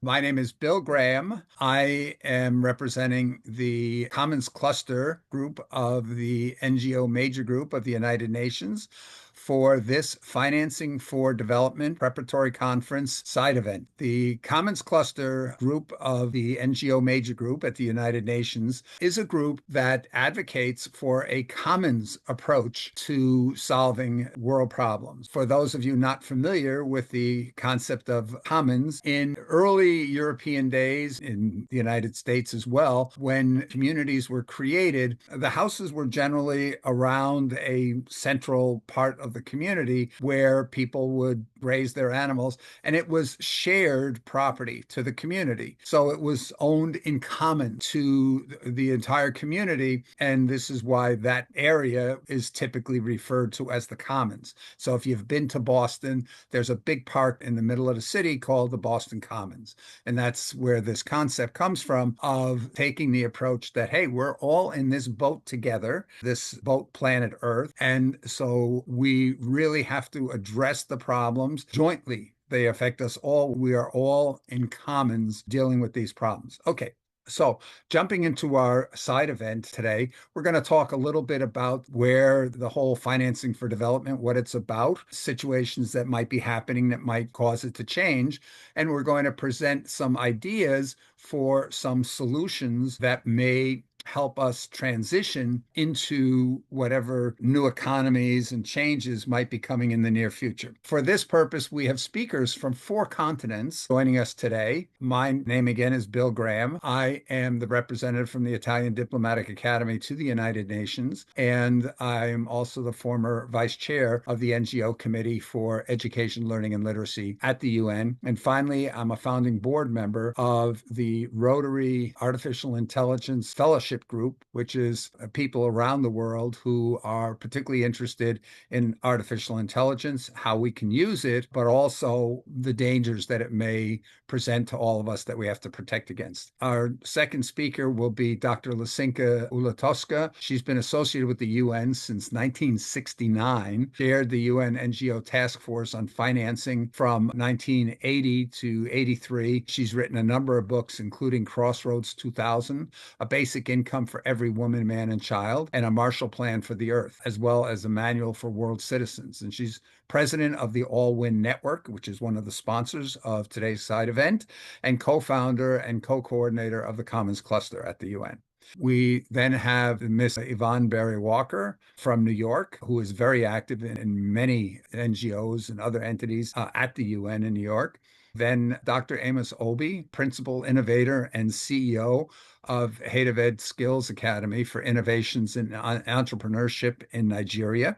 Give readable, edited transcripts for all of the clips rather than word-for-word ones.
My name is Bill Graham. I am representing the Commons Cluster group of the NGO Major Group of the United Nations for this Financing for Development Preparatory Conference side event. The Commons Cluster group of the NGO Major Group at the United Nations is a group that advocates for a commons approach to solving world problems. For those of you not familiar with the concept of commons, in early European days, in the United States as well, when communities were created, the houses were generally around a central part of the community where people would raise their animals, and it was shared property to the community. So it was owned in common to the entire community, and this is why that area is typically referred to as the commons. So if you've been to Boston, there's a big park in the middle of the city called the Boston Commons. And that's where this concept comes from of taking the approach that, hey, we're all in this boat together, this boat planet Earth. And so we really have to address the problems jointly. They affect us all. We are all in commons dealing with these problems. Okay. So, jumping into our side event today, we're going to talk a little bit about where the whole financing for development, what it's about, situations that might be happening that might cause it to change. And we're going to present some ideas for some solutions that may help us transition into whatever new economies and changes might be coming in the near future. For this purpose, we have speakers from 4 continents joining us today. My name again is Bill Graham. I am the representative from the Italian Diplomatic Academy to the United Nations, and I am also the former vice chair of the NGO Committee for Education, Learning, and Literacy at the UN. And finally, I'm a founding board member of the Rotary Artificial Intelligence Fellowship Group, which is people around the world who are particularly interested in artificial intelligence, how we can use it, but also the dangers that it may present to all of us that we have to protect against. Our second speaker will be Dr. Lasinka Ulatowska. She's been associated with the UN since 1969, chaired the UN NGO Task Force on Financing from 1980 to 83. She's written a number of books, including Crossroads 2000, A Basic Income for Every Woman, Man, and Child, and a Marshall Plan for the Earth, as well as a manual for world citizens. And she's president of the All Win Network, which is one of the sponsors of today's side event, and co-founder and co-coordinator of the Commons Cluster at the UN. We then have Miss Yvonne Barry Walker from New York, who is very active in many NGOs and other entities at the UN in New York. Then Dr. Amos Obi, Principal Innovator and CEO of Hedeved Skills Academy for Innovations in Entrepreneurship in Nigeria.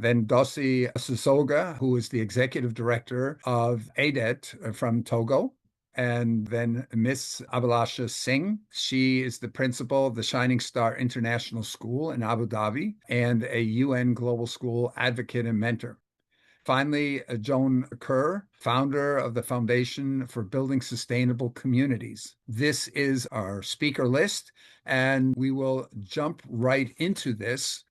Then Dosi Susoga, who is the Executive Director of ADET from Togo. And then Miss Abhilasha Singh. She is the principal of the Shining Star International School in Abu Dhabi and a UN Global School advocate and mentor. Finally, Joan Kerr, founder of the Foundation for Building Sustainable Communities. This is our speaker list, and we will jump right into this.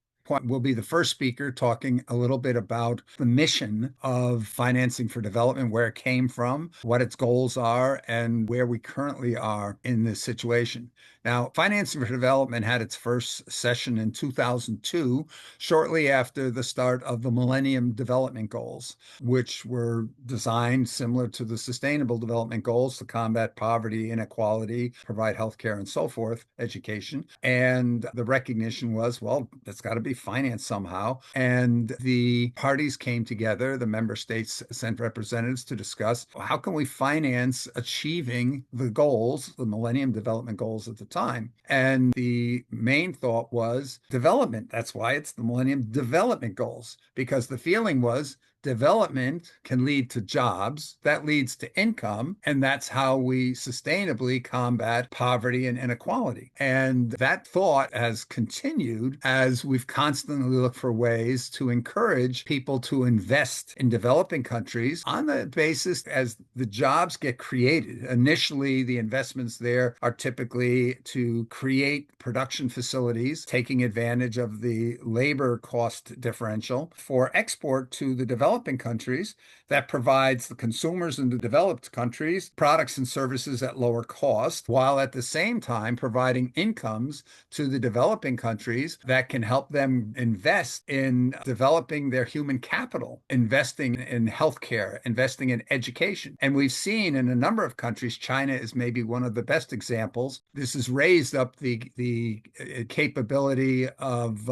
Will be the first speaker talking a little bit about the mission of financing for development, where it came from, what its goals are, and where we currently are in this situation. Now, financing for development had its first session in 2002, shortly after the start of the Millennium Development Goals, which were designed similar to the Sustainable Development Goals to combat poverty, inequality, provide healthcare, and so forth, education. And the recognition was, well, it's got to be financed somehow. And the parties came together, the member states sent representatives to discuss how can we finance achieving the goals, the Millennium Development Goals at the time. And the main thought was development. That's why it's the Millennium Development Goals, because the feeling was development can lead to jobs, that leads to income, and that's how we sustainably combat poverty and inequality. And that thought has continued as we've constantly looked for ways to encourage people to invest in developing countries on the basis as the jobs get created. Initially, the investments there are typically to create production facilities, taking advantage of the labor cost differential for export to the developing developing countries that provides the consumers in the developed countries products and services at lower cost, while at the same time providing incomes to the developing countries that can help them invest in developing their human capital, investing in healthcare, investing in education. And we've seen in a number of countries, China is maybe one of the best examples. This has raised up the capability of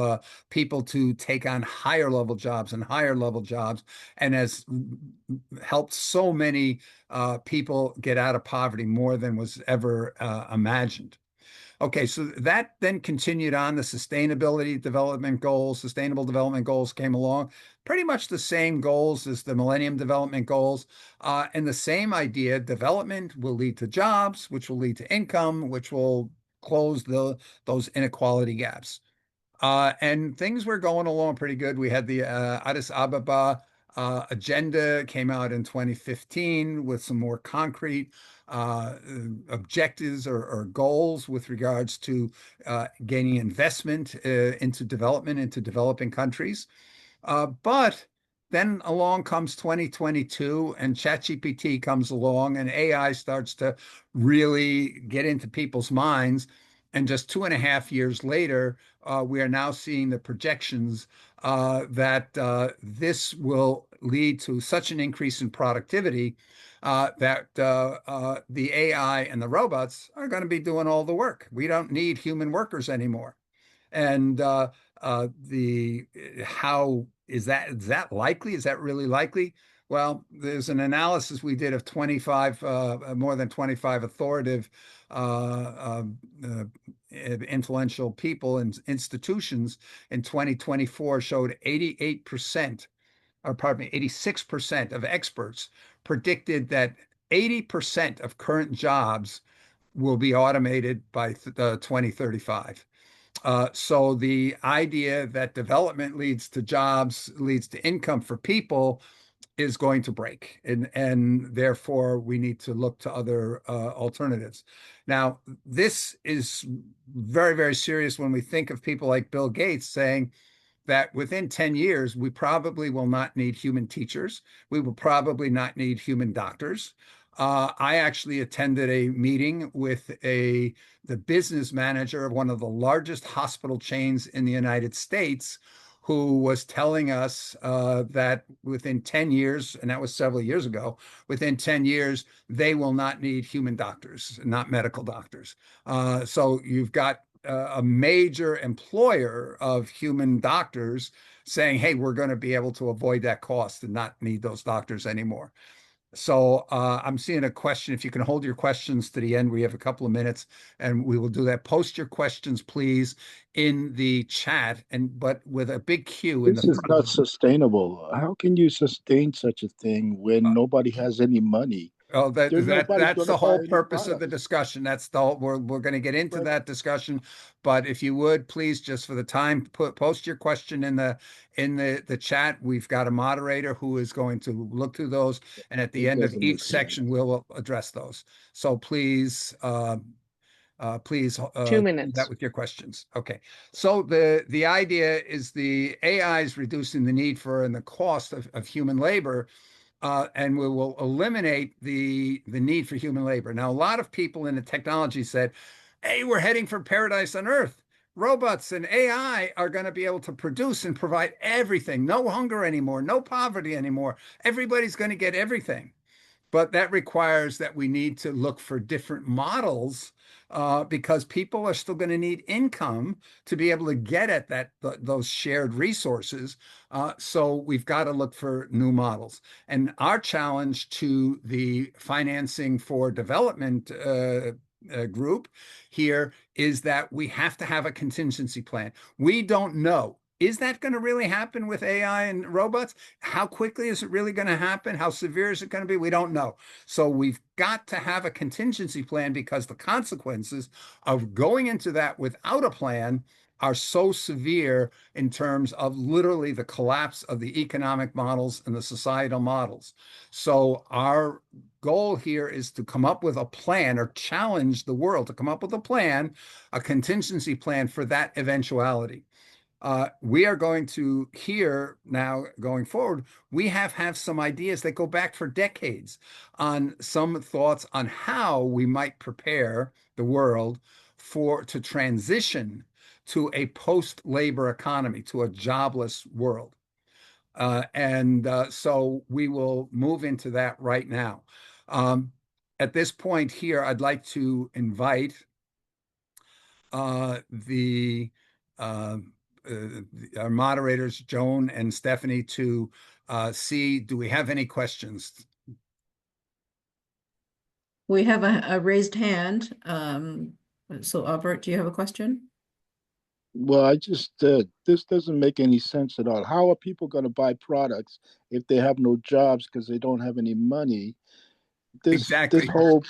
people to take on higher level jobs and higher level jobs, and has helped so many people get out of poverty more than was ever imagined. Okay, so that then continued on. The sustainable development goals came along, pretty much the same goals as the Millennium Development Goals, and the same idea: development will lead to jobs, which will lead to income, which will close those inequality gaps. And things were going along pretty good. We had the Addis Ababa agenda came out in 2015 with some more concrete uh, objectives or goals with regards to gaining investment into development, into developing countries. But then along comes 2022 and ChatGPT comes along and AI starts to really get into people's minds. And just 2.5 years later, we are now seeing the projections that this will lead to such an increase in productivity that the AI and the robots are going to be doing all the work. We don't need human workers anymore. And the how is that likely? Is that really likely? Well, there's an analysis we did of 25 more than 25 authoritative influential people and institutions in 2024 showed 88%, or pardon me, 86% of experts predicted that 80% of current jobs will be automated by 2035. So the idea that development leads to jobs, leads to income for people is going to break. And therefore, we need to look to other alternatives. Now, this is very, very serious when we think of people like Bill Gates saying that within 10 years, we probably will not need human teachers. We will probably not need human doctors. I actually attended a meeting with the business manager of one of the largest hospital chains in the United States, who was telling us that within 10 years, and that was several years ago, within 10 years, they will not need human doctors, not medical doctors. So you've got a major employer of human doctors saying, hey, we're going to be able to avoid that cost and not need those doctors anymore. So I'm seeing a question. If you can hold your questions to the end, we have a couple of minutes and we will do that. Post your questions, please, in the chat, and but with a big Q in the This is front. not sustainable. How can you sustain such a thing when Uh, nobody has any money? Oh, that There, that nobody's that's going to the buy whole any purpose of the products. discussion. That's the whole, we're going to get into Right. that discussion. But if you would please, just for the time, post your question in the chat. We've got a moderator who is going to look through those, and at the It end of doesn't each make sense. section, we'll address those. So please, please Two do that minutes. with your questions. Okay. So the idea is the AI is reducing the need for and the cost of human labor, and we will eliminate the need for human labor. Now, a lot of people in the technology said, "Hey, we're heading for paradise on Earth. Robots and AI are going to be able to produce and provide everything. No hunger anymore, no poverty anymore. Everybody's going to get everything." But that requires that we need to look for different models, because people are still going to need income to be able to get at those shared resources. So we've got to look for new models. And our challenge to the financing for development group here is that we have to have a contingency plan. We don't know. Is that going to really happen with AI and robots? How quickly is it really going to happen? How severe is it going to be? We don't know. So we've got to have a contingency plan, because the consequences of going into that without a plan are so severe in terms of literally the collapse of the economic models and the societal models. So our goal here is to come up with a plan, or challenge the world to come up with a plan, a contingency plan for that eventuality. We are going to hear now going forward, we have some ideas that go back for decades on some thoughts on how we might prepare the world to transition to a post-labor economy, to a jobless world. And so we will move into that right now. Um, at this point here, I'd like to invite the uh, our moderators, Joan and Stephanie, to see, do we have any questions? We have a raised hand. So Albert, do you have a question? Well, I just this doesn't make any sense at all. How are people going to buy products if they have no jobs because they don't have any money? This Exactly. whole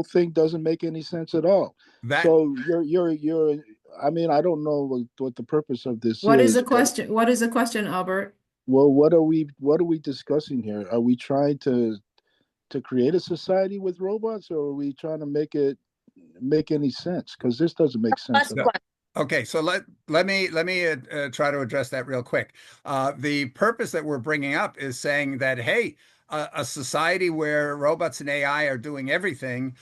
thing doesn't make any sense at all. That So you're. I mean, I don't know what the purpose of this What is the is, but question? What is the question, Albert? well, what are we discussing here? Are we trying to create a society with robots, or are we trying to make any sense? Because this doesn't make sense at No. all. Okay, so let me try to address that real quick. The purpose that we're bringing up is saying that hey, a society where robots and AI are doing everything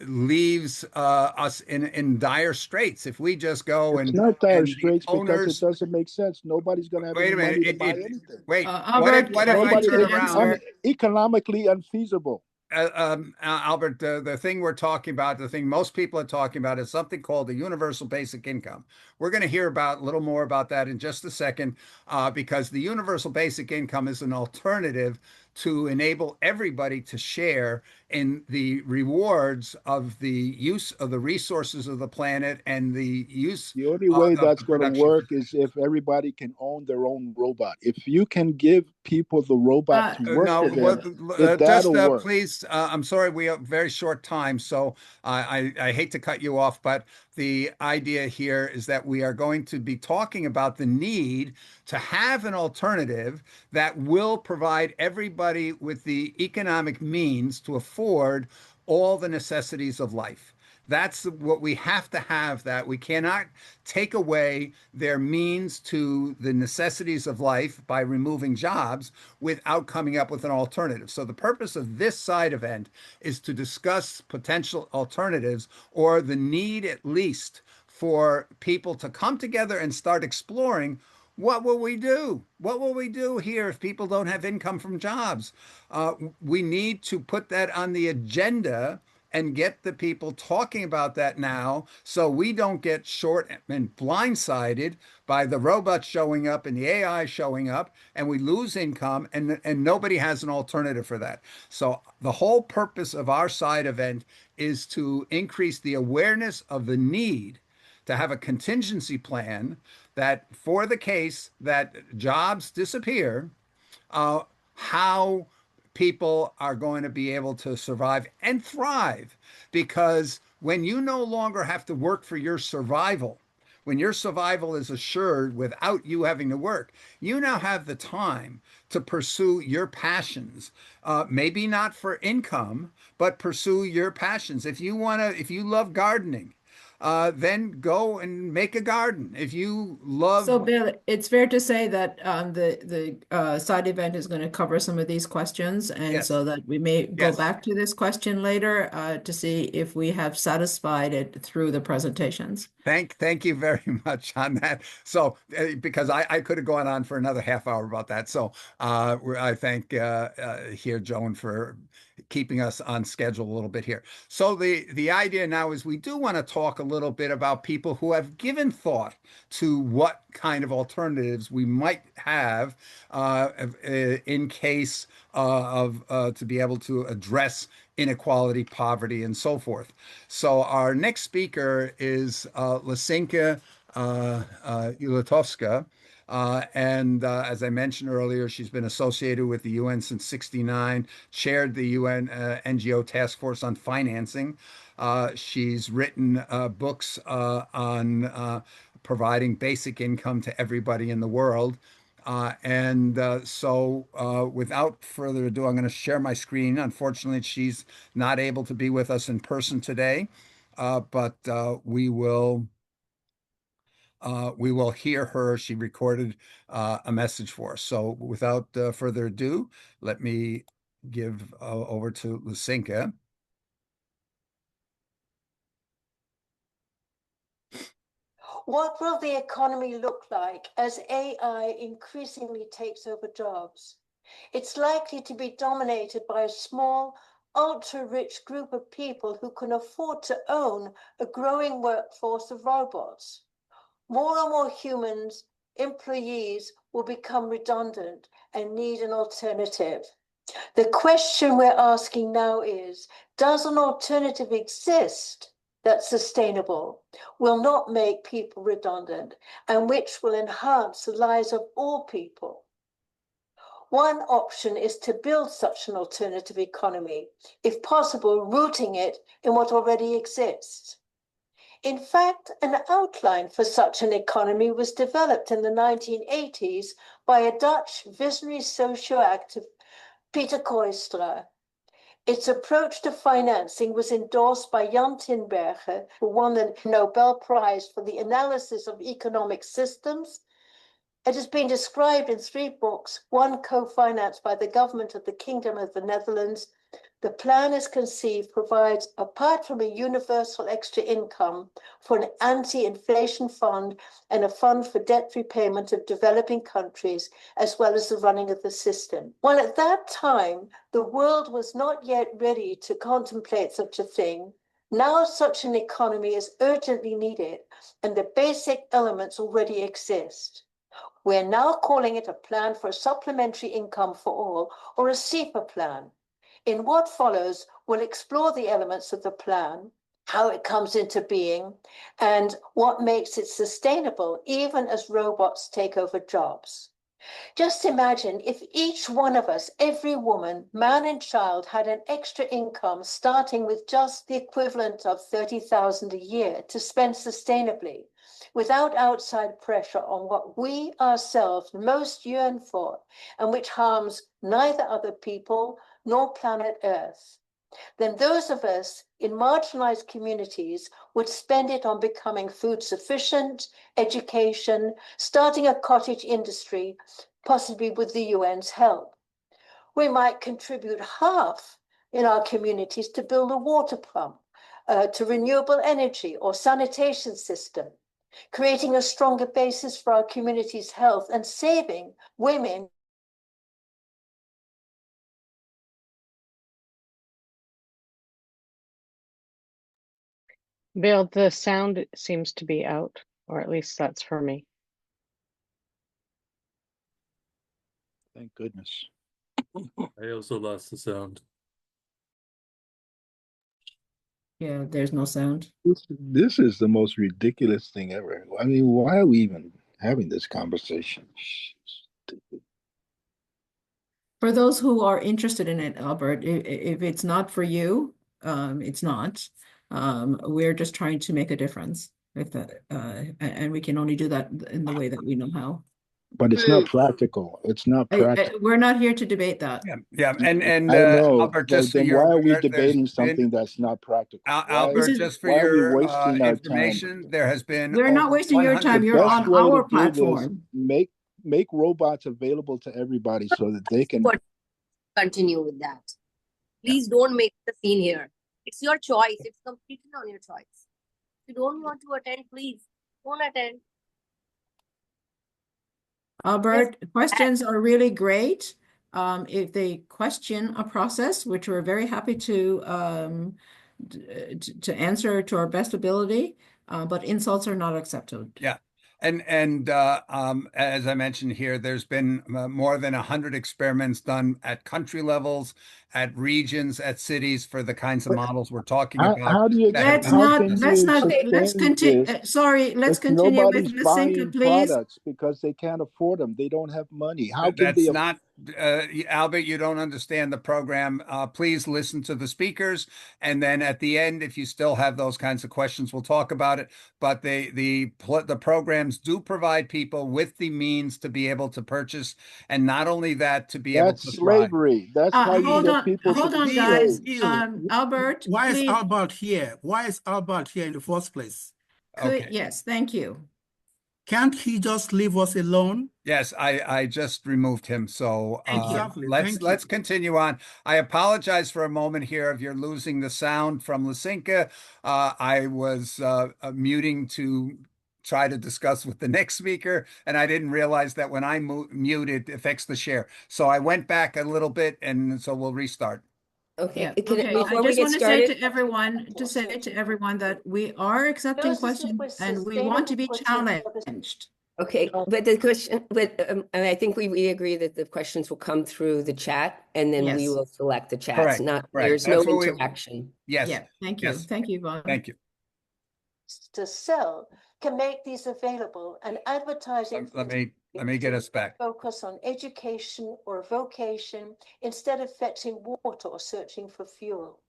leaves us in dire straits. If we just go It's not dire and the straits because it owners, doesn't make sense. Nobody's going to have any wait a minute, money to buy anything. wait, Albert, what if I you Nobody. can turn I around? mean, answer. economically unfeasible. Albert, the thing we're talking about, the thing most people are talking about is something called the universal basic income. We're going to hear about a little more about that in just a second, because the universal basic income is an alternative to enable everybody to share in the rewards of the use of the resources of the planet and the use The only way of that's the going to production. work is if everybody can own their own robot. If you can give people the robot Uh, to work No, for well, them, it just that'll work. please. I'm sorry, we have very short time, so I hate to cut you off, but the idea here is that we are going to be talking about the need to have an alternative that will provide everybody with the economic means to afford all the necessities of life. That's what we have to have, that we cannot take away their means to the necessities of life by removing jobs without coming up with an alternative. So the purpose of this side event is to discuss potential alternatives or the need at least for people to come together and start exploring what will we do? What will we do here if people don't have income from jobs? We need to put that on the agenda and get the people talking about that now so we don't get short and blindsided by the robots showing up and the AI showing up and we lose income and nobody has an alternative for that. So the whole purpose of our side event is to increase the awareness of the need to have a contingency plan that for the case that jobs disappear, uh, how people are going to be able to survive and thrive. Because when you no longer have to work for your survival, when your survival is assured without you having to work, you now have the time to pursue your passions. Maybe not for income, but pursue your passions. If you want to, if you love gardening, then go and make a garden. If you so love, Bill, it's fair to say that the side event is going to cover some of these questions, and yes, so that we may go yes. back to this question later to see if we have satisfied it through the presentations. Thank you very much on that. So, because I could have gone on for another half hour about that. So, I thank here Joan for keeping us on schedule a little bit here. So the idea now is we do want to talk a little bit about people who have given thought to what kind of alternatives we might have in case of to be able to address inequality, poverty, and so forth. So our next speaker is Lysinka Ulatovska. And as I mentioned earlier, she's been associated with the UN since '69, chaired the UN NGO Task Force on Financing. She's written books on providing basic income to everybody in the world. Without further ado, I'm going to share my screen. Unfortunately, she's not able to be with us in person today, but we will we will hear her. She recorded a message for us. So without further ado, let me give over to Lucinka. What will the economy look like as AI increasingly takes over jobs? It's likely to be dominated by a small, ultra-rich group of people who can afford to own a growing workforce of robots. More and more humans, employees, will become redundant and need an alternative. The question we're asking now is, does an alternative exist that's sustainable, will not make people redundant, and which will enhance the lives of all people? One option is to build such an alternative economy, if possible, rooting it in what already exists. In fact, an outline for such an economy was developed in the 1980s by a Dutch visionary socio-active, Peter Koistra. Its approach to financing was endorsed by Jan Tinbergen, who won the Nobel Prize for the analysis of economic systems. It has been described in 3 books, one co-financed by the government of the Kingdom of the Netherlands. The plan as conceived provides, apart from a universal extra income, for an anti-inflation fund and a fund for debt repayment of developing countries, as well as the running of the system. While at that time, the world was not yet ready to contemplate such a thing, now such an economy is urgently needed, and the basic elements already exist. We're now calling it a plan for supplementary income for all, or a SEPA plan. In what follows, we'll explore the elements of the plan, how it comes into being, and what makes it sustainable even as robots take over jobs. Just imagine if each one of us, every woman, man and child, had an extra income starting with just the equivalent of 30,000 a year to spend sustainably, without outside pressure on what we ourselves most yearn for, and which harms neither other people nor planet Earth. Then those of us in marginalized communities would spend it on becoming food sufficient, education, starting a cottage industry, possibly with the UN's help. We might contribute half in our communities to build a water pump, to renewable energy or sanitation system, creating a stronger basis for our community's health and saving women. Bill, the sound seems to be out, or at least that's for me. Thank goodness. I also lost the sound. Yeah, there's no sound. This is the most ridiculous thing ever. I mean, why are we even having this conversation? For those who are interested in it, Albert, if it's not for you, it's not. We're just trying to make a difference. If that, and we can only do that in the way that we know how. But it's not practical. It's not practical. We're not here to debate that. Yeah, and I know, Albert, but just so then you're why are we aware, there's debating something been that's not practical? Albert, just for why are we your wasting our time? information, there has been We're not over wasting your 100. time. The You're best on way our to do this, platform. make robots available to everybody so that they can continue with that. Please don't make the scene here. It's your choice. It's completely on your choice. If you don't want to attend, please don't attend. Albert, questions are really great. If they question a process, which we're very happy to answer to our best ability, but insults are not accepted. Yeah. And as I mentioned here, there's been more than 100 experiments done at country levels, at regions, at cities for the kinds of models we're talking about. How do you Let's continue. Sorry, let's continue with nobody's Lucinka, buying please. products because they can't afford them. They don't have money. How can That's they? not, Albert, you don't understand the program. Please listen to the speakers. And then at the end, if you still have those kinds of questions, we'll talk about it. But the programs do provide people with the means to be able to purchase. And not only that, to be able That's to thrive. slavery. That's how you get people to be guys. slaves. Albert, why please. is Albert here? Why is Albert here in the first place? Okay. Yes, thank you. Can't he just leave us alone? Yes, I just removed him. So Exactly. let's Thank let's you. continue on. I apologize for a moment here if you're losing the sound from Lisinka. I was muting to try to discuss with the next speaker, and I didn't realize that when I mute it affects the share. So I went back a little bit, and so we'll restart. Okay, Yeah, can okay. I before we just get want to say started, to say to everyone that we are accepting Those that questions with and we want to be sustainable goods and services- challenged. okay, but the question, and I think we agree that the questions will come through the chat and then we Yes. will select the chats, Correct, not, correct. there's no That's what interaction. Yes, Yeah, thank you. yes. Thank you, Yvonne. Thank you. to sell can make these available, and advertising Let me get us back. focus on education or vocation instead of fetching water or searching for fuel.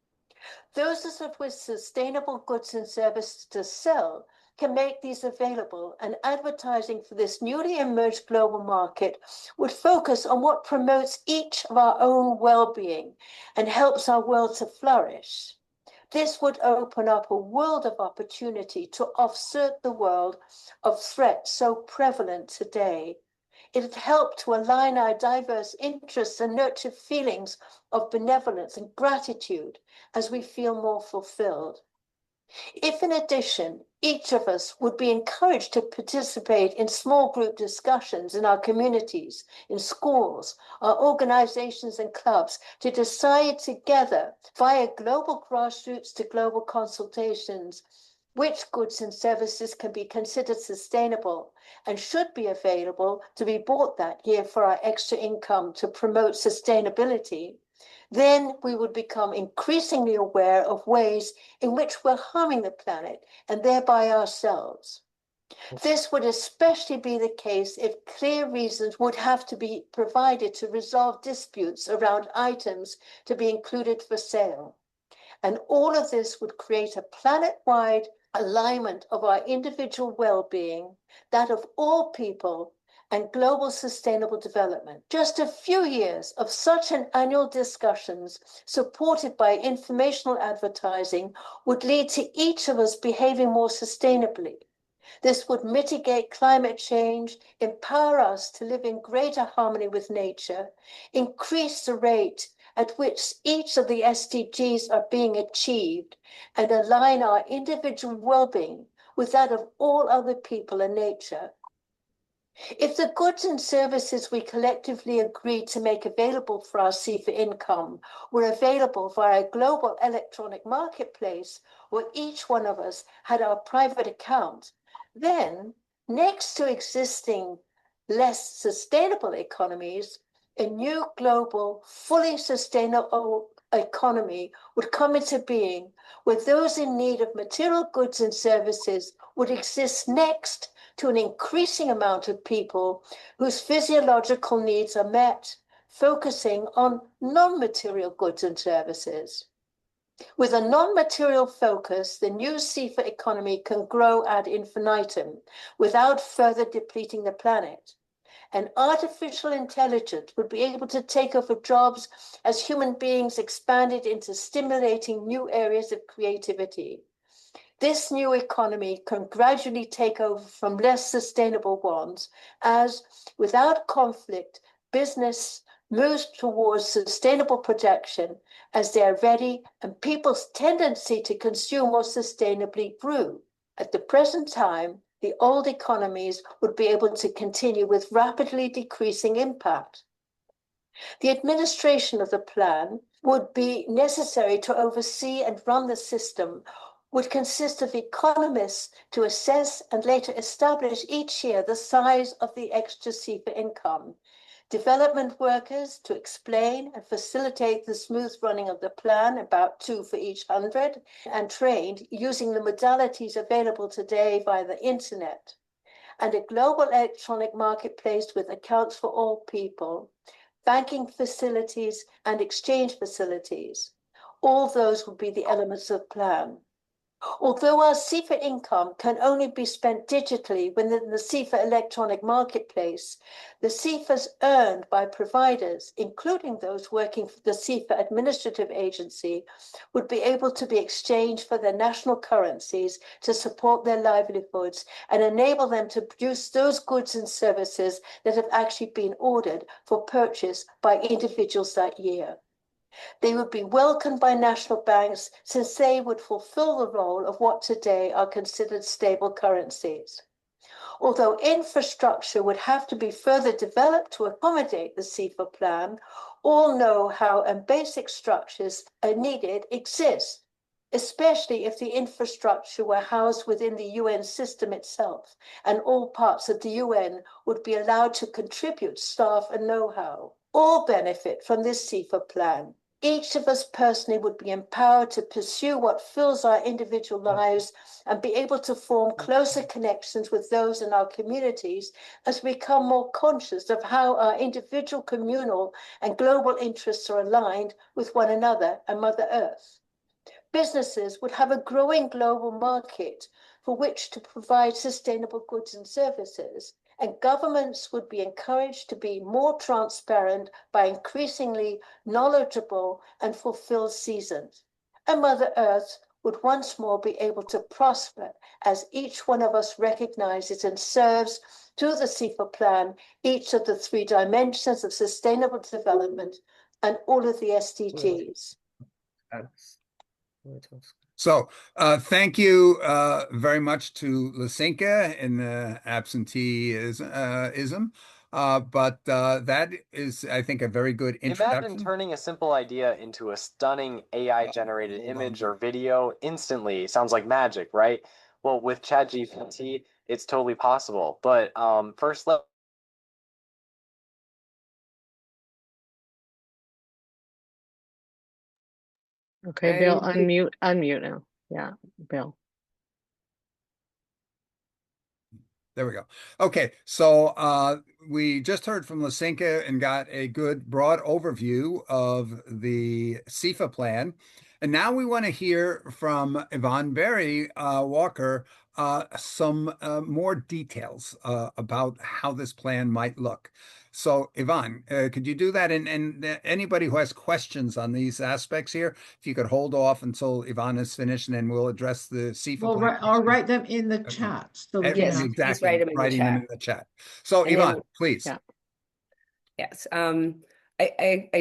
Those that with sustainable goods and services to sell can make these available, and advertising for this newly emerged global market would focus on what promotes each of our own well-being and helps our world to flourish. This would open up a world of opportunity to offset the world of threats so prevalent today. It helped to align our diverse interests and nurture feelings of benevolence and gratitude as we feel more fulfilled. If, in addition, each of us would be encouraged to participate in small group discussions in our communities, in schools, our organizations and clubs, to decide together via global grassroots to global consultations which goods and services can be considered sustainable and should be available to be bought that year for our extra income to promote sustainability, then we would become increasingly aware of ways in which we're harming the planet and thereby ourselves. This would especially be the case if clear reasons would have to be provided to resolve disputes around items to be included for sale. And all of this would create a planet-wide alignment of our individual well-being, that of all people, and global sustainable development. Just a few years of such an annual discussions supported by informational advertising would lead to each of us behaving more sustainably. This would mitigate climate change, empower us to live in greater harmony with nature, increase the rate at which each of the SDGs are being achieved, and align our individual well-being with that of all other people and nature. If the goods and services we collectively agreed to make available for our C for income were available via a global electronic marketplace where each one of us had our private account, then next to existing less sustainable economies, a new global, fully sustainable economy would come into being where those in need of material goods and services would exist next to an increasing amount of people whose physiological needs are met, focusing on non-material goods and services. With a non-material focus, the new CEFA economy can grow ad infinitum without further depleting the planet. And artificial intelligence would be able to take over jobs as human beings expanded into stimulating new areas of creativity. This new economy can gradually take over from less sustainable ones as, without conflict, business moves towards sustainable production as they are ready and people's tendency to consume more sustainably grew. At the present time, the old economies would be able to continue with rapidly decreasing impact. The administration of the plan would be necessary to oversee and run the system, would consist of economists to assess and later establish each year the size of the extra CEFA income, development workers to explain and facilitate the smooth running of the plan, about 2 for each 100, and trained using the modalities available today via the internet, and a global electronic marketplace with accounts for all people, banking facilities and exchange facilities. All those would be the elements of the plan. Although our CFA income can only be spent digitally within the CFA electronic marketplace, the CFAs earned by providers, including those working for the CFA administrative agency, would be able to be exchanged for their national currencies to support their livelihoods and enable them to produce those goods and services that have actually been ordered for purchase by individuals that year. They would be welcomed by national banks since they would fulfill the role of what today are considered stable currencies. Although infrastructure would have to be further developed to accommodate the CFA plan, all know-how and basic structures are needed exist, especially if the infrastructure were housed within the UN system itself, and all parts of the UN would be allowed to contribute staff and know-how. All benefit from this CFA plan. Each of us personally would be empowered to pursue what fills our individual lives and be able to form closer connections with those in our communities as we become more conscious of how our individual, communal, and global interests are aligned with one another and Mother Earth. Businesses would have a growing global market for which to provide sustainable goods and services, and governments would be encouraged to be more transparent by increasingly knowledgeable and fulfilled seasons. And Mother Earth would once more be able to prosper as each one of us recognizes and serves through the CFA plan each of the 3 dimensions of sustainable development and all of the SDGs. So thank you very much to Lysinka in absenteeism. But that is, I think, a very good introduction. Imagine turning a simple idea into a stunning AI-generated image or video instantly. Sounds like magic, right? Well, with ChatGPT, it's totally possible. But first, Okay, Bill, unmute now. Yeah, Bill. There we go. Okay, so we just heard from Lysinka and got a good broad overview of the CFA plan. And now we want to hear from Yvonne Berry Walker some more details about how this plan might look. So Yvonne, could you do that? And anybody who has questions on these aspects here, if you could hold off until Yvonne is finished, and then we'll address the CFA plan. Or write them in the chat so we can Yes, ask. please Exactly, write them in the writing them chat. in the chat. So And Yvonne, then- please. Yeah. Yes. I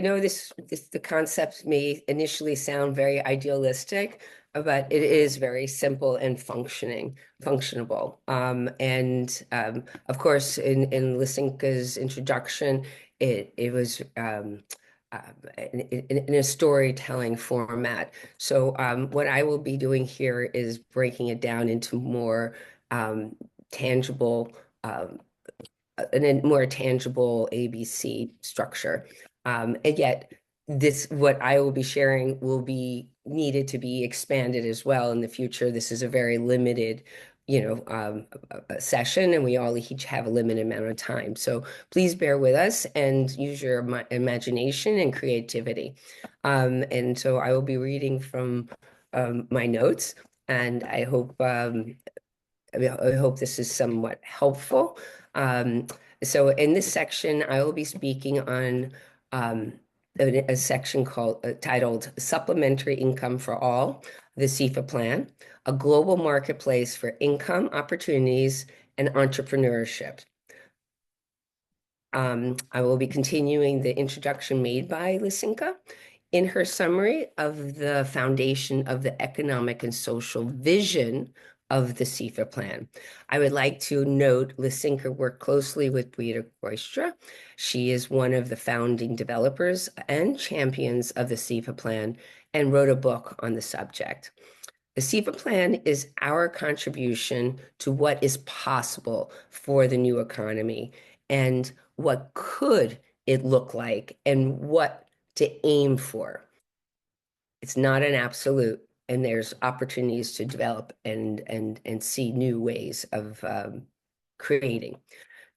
know the concept may initially sound very idealistic, but it is very simple and functionable. Of course, in Lysinka's introduction, it was in a storytelling format. So what I will be doing here is breaking it down into more tangible a more tangible ABC structure. And yet what I will be sharing will be needed to be expanded as well in the future. This is a very limited, a session, and we all each have a limited amount of time. So please bear with us and use your imagination and creativity. And so I will be reading from my notes, and I hope this is somewhat helpful. So in this section, I will be speaking on a section titled Supplementary Income for All, the CFA Plan, a global marketplace for income opportunities and entrepreneurship. I will be continuing the introduction made by Lysinka. In her summary of the foundation of the economic and social vision of the CFA plan, I would like to note Lysinka worked closely with Britta Roystra. She is one of the founding developers and champions of the CFA plan and wrote a book on the subject. The CFA plan is our contribution to what is possible for the new economy and what could it look like and what to aim for. It's not an absolute, and there's opportunities to develop and see new ways of creating.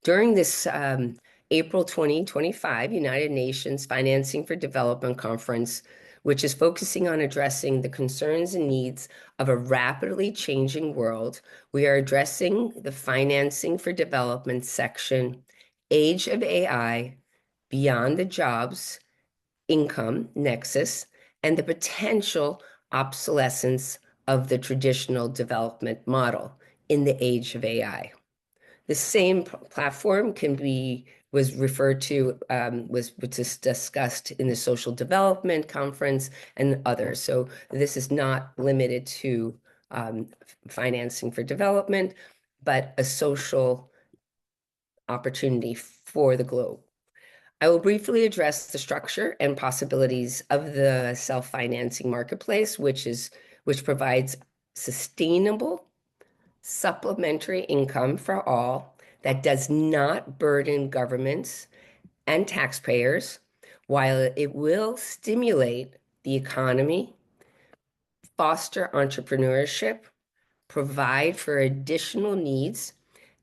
During this April 2025 United Nations Financing for Development Conference, which is focusing on addressing the concerns and needs of a rapidly changing world. We are addressing the financing for development section, age of AI, beyond the jobs, income nexus, and the potential obsolescence of the traditional development model in the age of AI. The same platform was referred to, was discussed in the Social Development Conference and others. So this is not limited to financing for development, but a social opportunity for the globe. I will briefly address the structure and possibilities of the self-financing marketplace, which provides sustainable supplementary income for all that does not burden governments and taxpayers, while it will stimulate the economy, foster entrepreneurship, provide for additional needs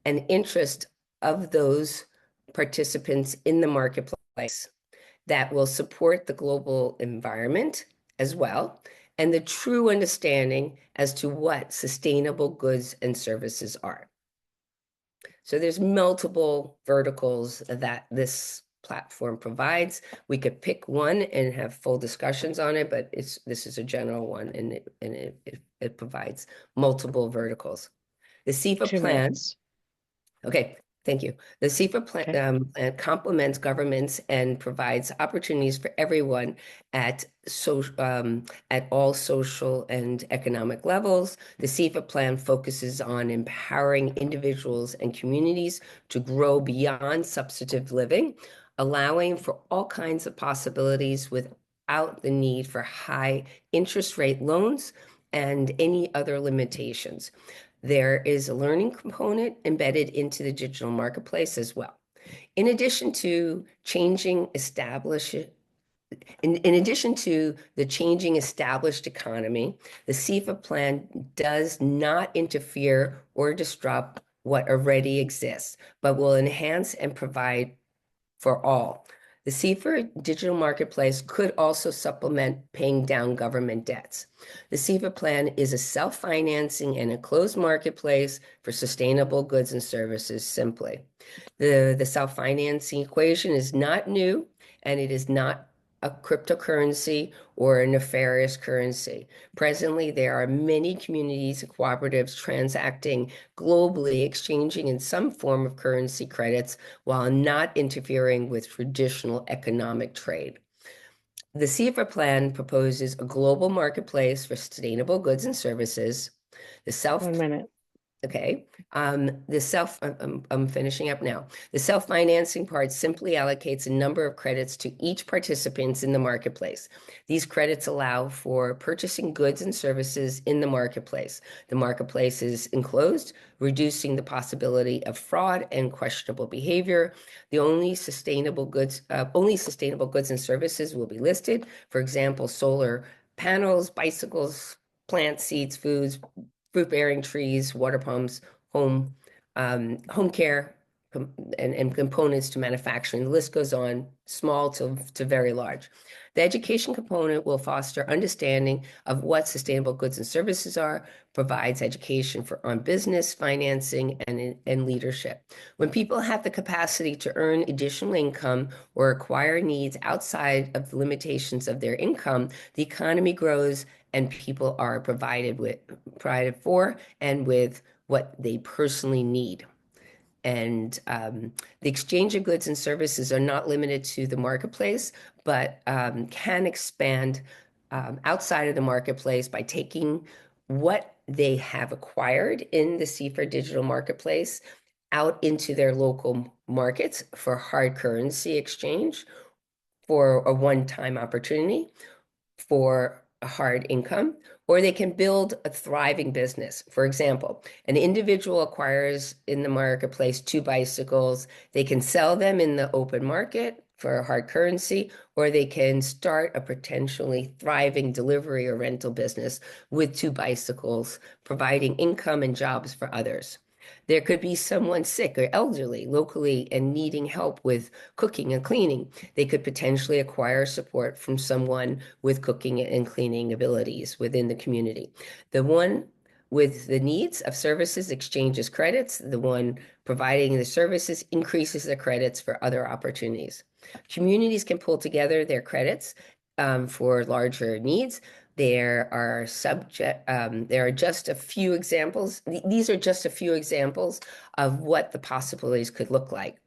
and interest of those participants in the marketplace that will support the global environment as well, and the true understanding as to what sustainable goods and services are. So there's multiple verticals that this platform provides. We could pick one and have full discussions on it, but this is a general one, and it provides multiple verticals. The CEFA 2 plan. minutes. Okay, thank you. The CEFA plan, Okay. plan complements governments and provides opportunities for everyone at all social and economic levels. The CEFA plan focuses on empowering individuals and communities to grow beyond substantive living, allowing for all kinds of possibilities without the need for high interest rate loans and any other limitations. There is a learning component embedded into the digital marketplace as well. In addition to the changing established economy, the CEFA plan does not interfere or disrupt what already exists, but will enhance and provide for all. The CEFA digital marketplace could also supplement paying down government debts. The CEFA plan is a self-financing and a closed marketplace for sustainable goods and services simply. The self-financing equation is not new, and it is not a cryptocurrency or a nefarious currency. Presently, there are many communities and cooperatives transacting globally, exchanging in some form of currency credits while not interfering with traditional economic trade. The CEFA plan proposes a global marketplace for sustainable goods and services. 1 minute. Okay. I'm finishing up now. The self-financing part simply allocates a number of credits to each participant in the marketplace. These credits allow for purchasing goods and services in the marketplace. The marketplace is enclosed, reducing the possibility of fraud and questionable behavior. The only sustainable goods and services will be listed. For example, solar panels, bicycles, plant seeds, foods, fruit-bearing trees, water pumps, home care, and components to manufacturing. The list goes on, small to very large. The education component will foster understanding of what sustainable goods and services are, provides education on business, financing, and leadership. When people have the capacity to earn additional income or acquire needs outside of the limitations of their income, the economy grows and people are provided for and with what they personally need. And the exchange of goods and services are not limited to the marketplace, but can expand outside of the marketplace by taking what they have acquired in the CEFA digital marketplace out into their local markets for hard currency exchange, for a one-time opportunity, for a hard income, or they can build a thriving business. For example, an individual acquires in the marketplace 2 bicycles. They can sell them in the open market for a hard currency, or they can start a potentially thriving delivery or rental business with 2 bicycles, providing income and jobs for others. There could be someone sick or elderly locally and needing help with cooking and cleaning. They could potentially acquire support from someone with cooking and cleaning abilities within the community. The one with the needs of services exchanges credits. The one providing the services increases the credits for other opportunities. Communities can pull together their credits for larger needs. There are just a few examples. These are just a few examples of what the possibilities could look like.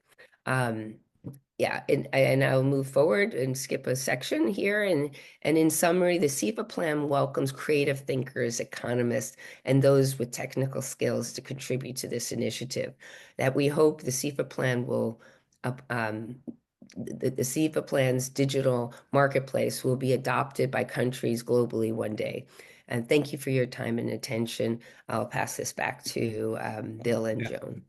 Yeah, and I'll move forward and skip a section here. And in summary, the CEFA plan welcomes creative thinkers, economists, and those with technical skills to contribute to this initiative. That we hope the CEFA plan will the CEFA plan's digital marketplace will be adopted by countries globally one day. And thank you for your time and attention. I'll pass this back to Bill and Joan.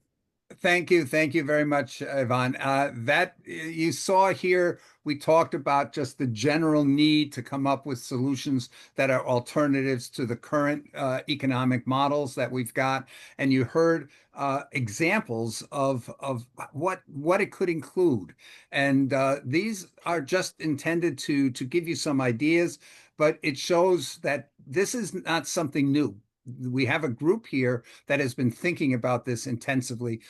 Thank you. Thank you very much, Yvonne. That you saw here, we talked about just the general need to come up with solutions that are alternatives to the current economic models that we've got. And you heard examples of what it could include. And these are just intended to give you some ideas, but it shows that this is not something new. We have a group here that has been thinking about this intensively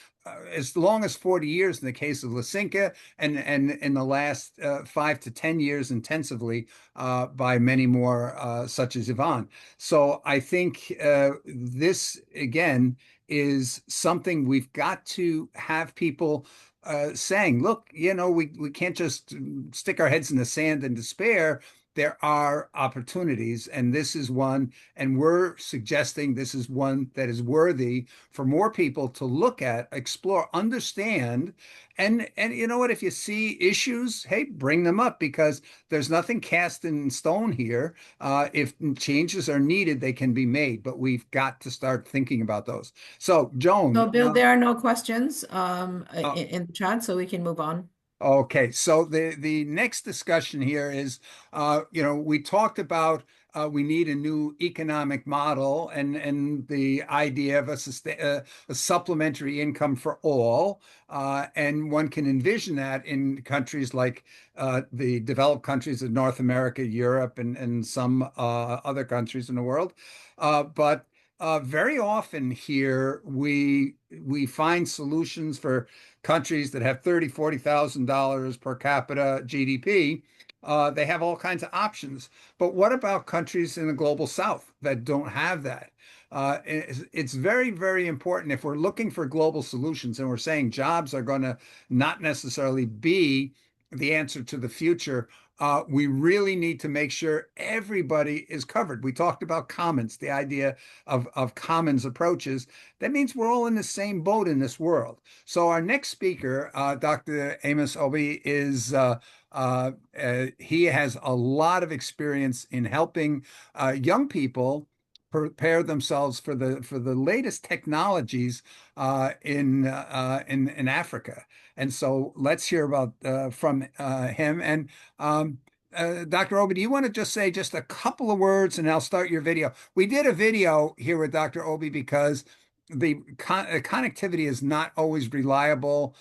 as long as 40 years in the case of Lysinka, and in the last 5 to 10 years intensively by many more, such as Yvonne. So I think this, again, is something we've got to have people saying, look, we can't just stick our heads in the sand and despair. There are opportunities, and this is one, and we're suggesting this is one that is worthy for more people to look at, explore, understand, and you know what? If you see issues, hey, bring them up, because there's nothing cast in stone here. If changes are needed, they can be made, but we've got to start thinking about those. So, Joan. So, Bill, there are no questions in the chat, so we can move on. Okay, so the next discussion here is, we talked about we need a new economic model and the idea of a supplementary income for all, and one can envision that in countries like the developed countries of North America, Europe, and some other countries in the world, but. Very often here we find solutions for countries that have $30,000-$40,000 per capita GDP. They have all kinds of options. But what about countries in the global south that don't have that? It's very, very important if we're looking for global solutions and we're saying jobs are going to not necessarily be the answer to the future. We really need to make sure everybody is covered. We talked about commons, the idea of commons approaches. That means we're all in the same boat in this world. So our next speaker, Dr. Amos Obi, he has a lot of experience in helping young people prepare themselves for the latest technologies in Africa. And so let's hear about from him. And Dr. Obi, do you want to just say just a couple of words, and I'll start your video. We did a video here with Dr. Obi because the connectivity is not always reliable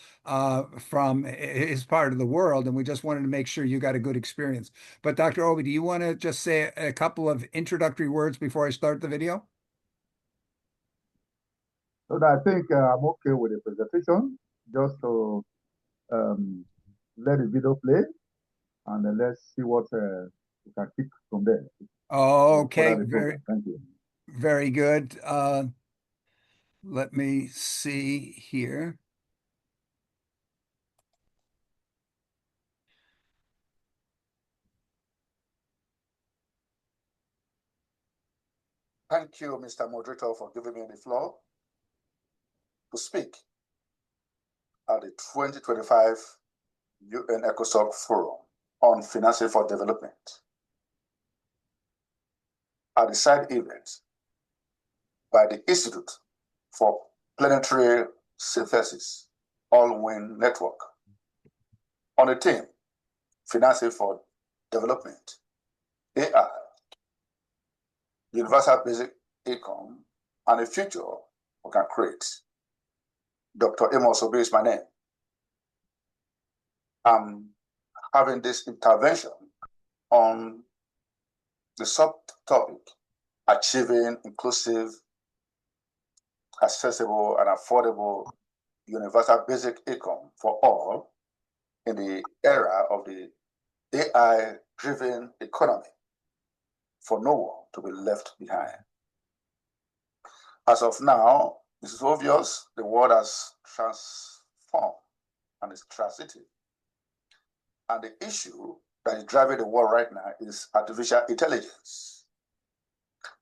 from his part of the world, and we just wanted to make sure you got a good experience. But Dr. Obi, do you want to just say a couple of introductory words before I start the video? So I think I'm okay with the presentation. Just to let the video play, and then let's see what we can pick from there. Okay, thank you. Very good. Let me see here. Thank you, Mr. Moderator, for giving me the floor to speak at the 2025 UN ECOSOC Forum on Financing for Development. At the side event by the Institute for Planetary Synthesis, All-Win Network, on the theme, Financing for Development, AI, Universal Basic Income, and a future we can create. Dr. Amos Obi is my name. I'm having this intervention on the subtopic, achieving inclusive, accessible, and affordable universal basic income for all in the era of the AI-driven economy, for no one to be left behind. As of now, it is obvious the world has transformed and is transitive. And the issue that is driving the world right now is artificial intelligence.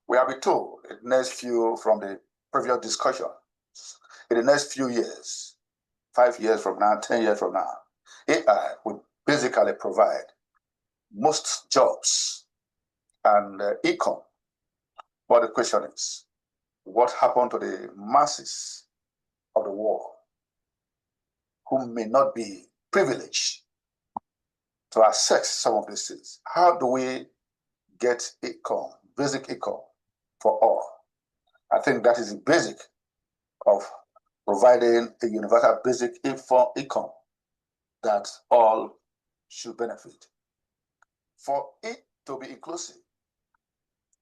We have been told in the next few, from the previous discussion, in the next few years, 5 years from now, 10 years from now, AI will basically provide most jobs and income. But the question is, what happened to the masses of the world who may not be privileged to access some of these things? How do we get income, basic income for all? I think that is the basic of providing a universal basic income that all should benefit. For it to be inclusive,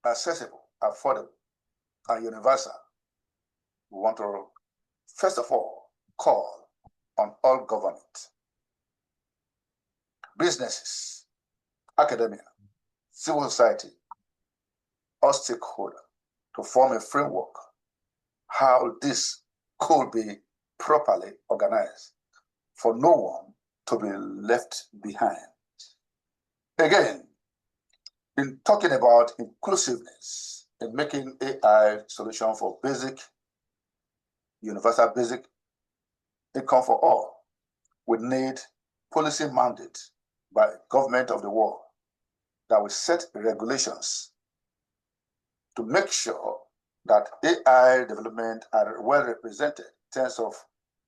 accessible, affordable, and universal, we want to, first of all, call on all government, businesses, academia, civil society, all stakeholders to form a framework how this could be properly organized for no one to be left behind. Again, in talking about inclusiveness and making AI solution for basic, universal basic income for all, we need policy mandate by government of the world that will set regulations to make sure that AI development are well represented in terms of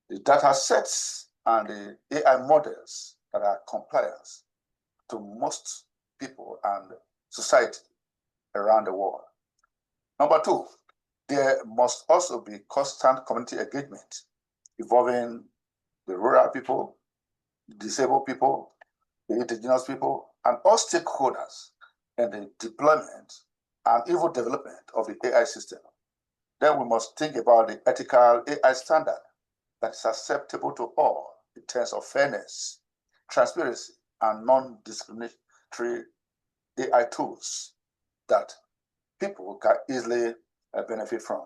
the data sets and the AI models that are compliant to most people and society around the world. Number two, there must also be constant community engagement involving the rural people, the disabled people, the indigenous people, and all stakeholders in the deployment and even development of the AI system. Then we must think about the ethical AI standard that is acceptable to all in terms of fairness, transparency, and non-discriminatory AI tools that people can easily benefit from.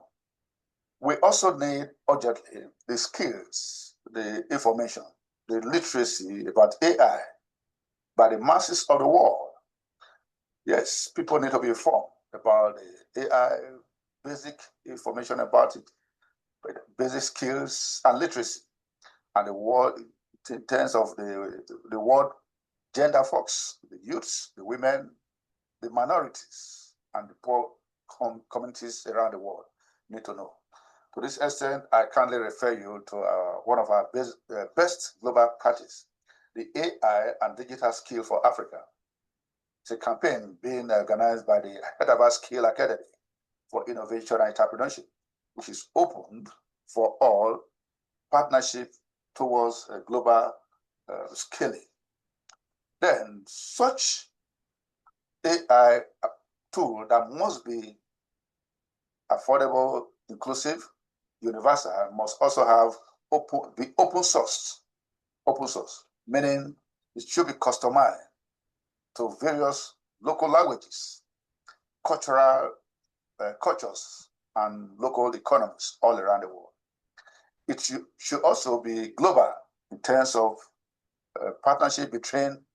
We also need urgently the skills, the information, the literacy about AI by the masses of the world. Yes, people need to be informed about the AI, basic information about it, basic skills and literacy, and the world in terms of the world gender folks, the youths, the women, the minorities, and the poor communities around the world need to know. To this extent, I kindly refer you to one of our best global practice, the AI and Digital Skill for Africa. It's a campaign being organized by the Head of our Skill Academy for Innovation and Entrepreneurship, which is opened for all partnership towards global scaling. Then such AI tool that must be affordable, inclusive, universal, must also have open source, meaning it should be customized to various local languages, cultures, and local economies all around the world. It should also be global in terms of partnership between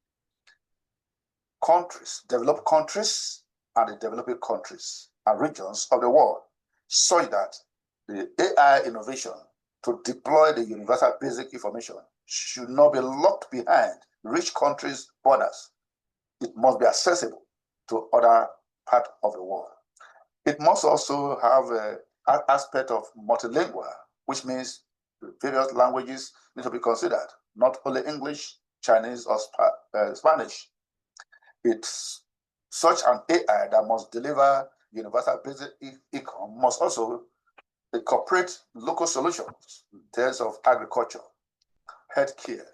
countries, developed countries, and the developing countries and regions of the world, such that the AI innovation to deploy the universal basic information should not be locked behind rich countries' borders. It must be accessible to other parts of the world. It must also have an aspect of multilingual, which means various languages need to be considered, not only English, Chinese, or Spanish. It's such an AI that must deliver universal basic income must also incorporate local solutions in terms of agriculture, healthcare,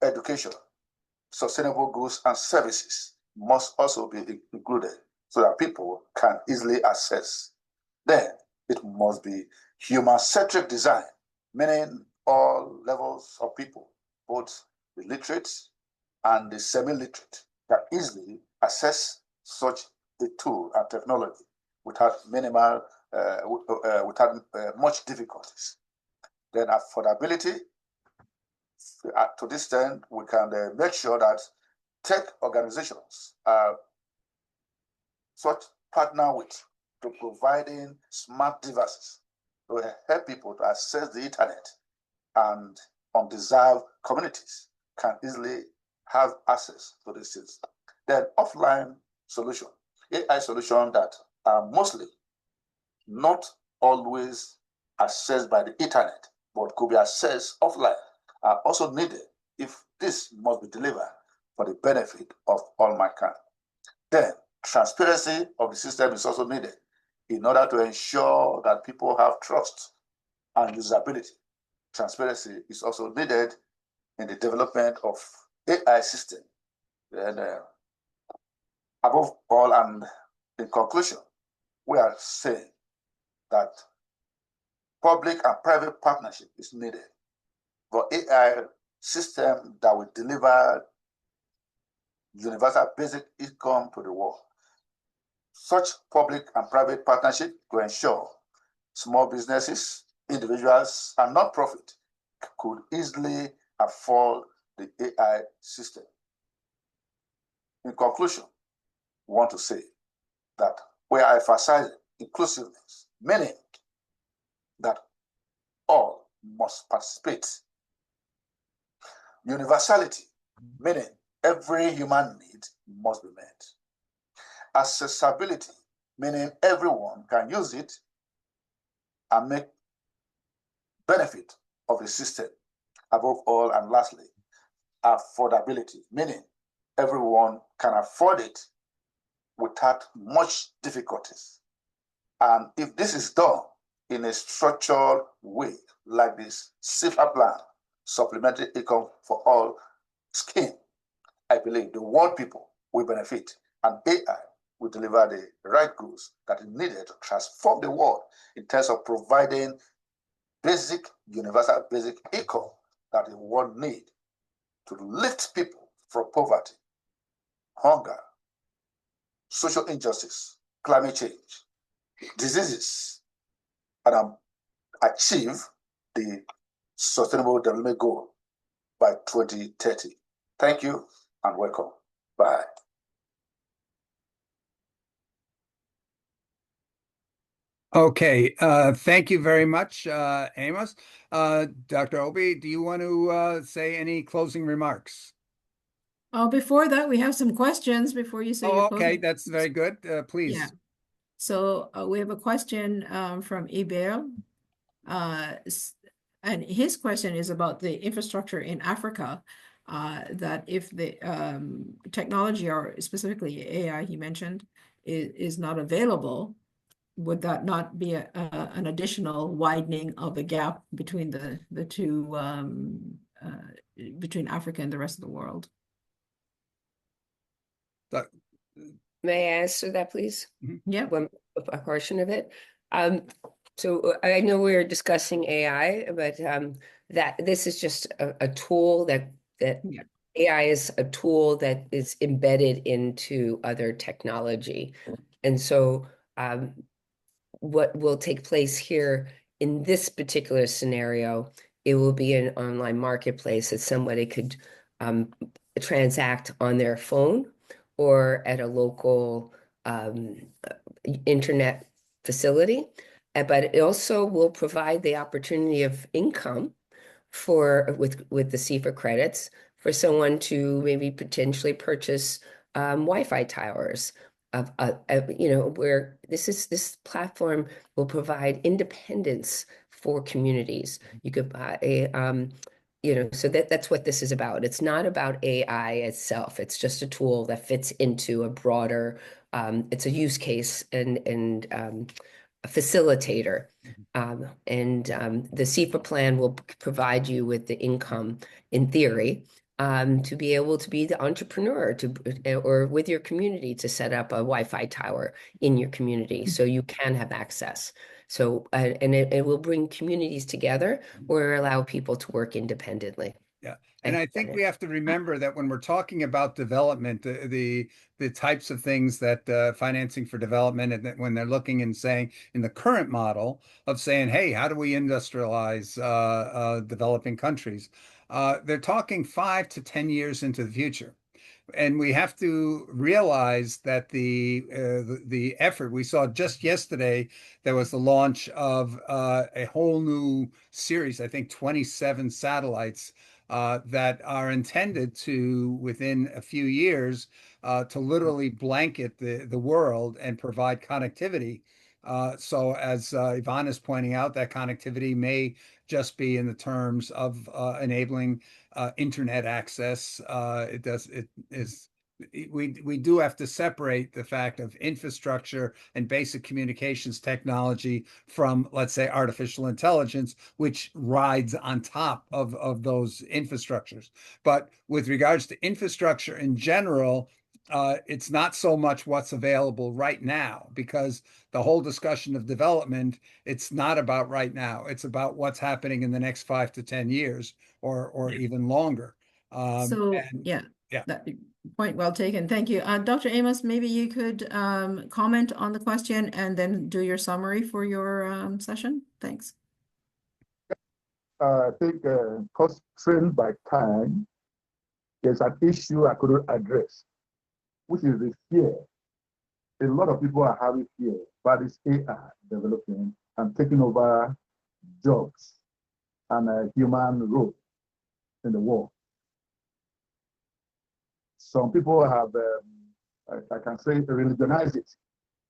education, sustainable goods and services must also be included so that people can easily access. Then it must be human-centric design, meaning all levels of people, both the literate and the semi-literate, can easily access such a tool and technology without much difficulties. Then affordability, to this end, we can make sure that tech organizations are such partner with to providing smart devices to help people to access the internet, and undeserved communities can easily have access to these things. Then offline solution, AI solution that are mostly not always accessed by the internet, but could be accessed offline, are also needed if this must be delivered for the benefit of all mankind. Then transparency of the system is also needed in order to ensure that people have trust and usability. Transparency is also needed in the development of AI system. And above all, and in conclusion, we are saying that public and private partnership is needed for AI system that will deliver universal basic income to the world. Such public and private partnership to ensure small businesses, individuals, and non-profit could easily afford the AI system. In conclusion, we want to say that we are emphasizing inclusiveness, meaning that all must participate. Universality, meaning every human need must be met. Accessibility, meaning everyone can use it and make benefit of the system. Above all, and lastly, affordability, meaning everyone can afford it without much difficulties. And if this is done in a structured way, like this CIFA plan, supplementary income for all scheme, I believe the world people will benefit, and AI will deliver the right goods that is needed to transform the world in terms of providing basic, universal basic income that the world need to lift people from poverty, hunger, social injustice, climate change, diseases, and achieve the Sustainable Development Goal by 2030. Thank you and welcome. Bye. Okay, thank you very much, Amos. Dr. Obi, do you want to say any closing remarks? Oh, before that, we have some questions before you say your okay, closing. that's very good. Please. Yeah. So we have a question from Iber. And his question is about the infrastructure in Africa, that if the technology, or specifically AI he mentioned, is not available, would that not be an additional widening of the gap between the two, between Africa and the rest of the world? May I answer that, please? Yeah. A portion of it. So I know we're discussing AI, but that this is just a tool that Yeah. AI is a tool that is embedded into other technology. And so what will take place here in this particular scenario, it will be an online marketplace that somebody could transact on their phone or at a local internet facility. But it also will provide the opportunity of income with the CIFA credits for someone to maybe potentially purchase Wi-Fi towers where this platform will provide independence for communities. You could buy so that's what this is about. It's not about AI itself. It's just a tool that fits into a broader, it's a use case and facilitator. The CFA plan will provide you with the income, in theory, to be able to be the entrepreneur or with your community to set up a Wi-Fi tower in your community so you can have access. So, and it will bring communities together or allow people to work independently. Yeah. And I think we have to remember that when we're talking about development, the types of things that financing for development, and that when they're looking and saying in the current model of saying, hey, how do we industrialize developing countries? They're talking 5 to 10 years into the future. And we have to realize that the effort we saw just yesterday, there was the launch of a whole new series, I think 27 satellites that are intended to, within a few years, to literally blanket the world and provide connectivity. So as Yvonne is pointing out, that connectivity may just be in the terms of enabling internet access. We do have to separate the fact of infrastructure and basic communications technology from, let's say, artificial intelligence, which rides on top of those infrastructures. But with regards to infrastructure in general, it's not so much what's available right now, because the whole discussion of development, it's not about right now. It's about what's happening in the next 5 to 10 years or even longer. Yeah, yeah. that point well taken. Thank you. Dr. Amos, maybe you could comment on the question and then do your summary for your session. Thanks. I think constrained by time, there's an issue I couldn't address, which is the fear. A lot of people are having fear about this AI developing and taking over jobs and human role in the world. Some people have, I can say, religionized it,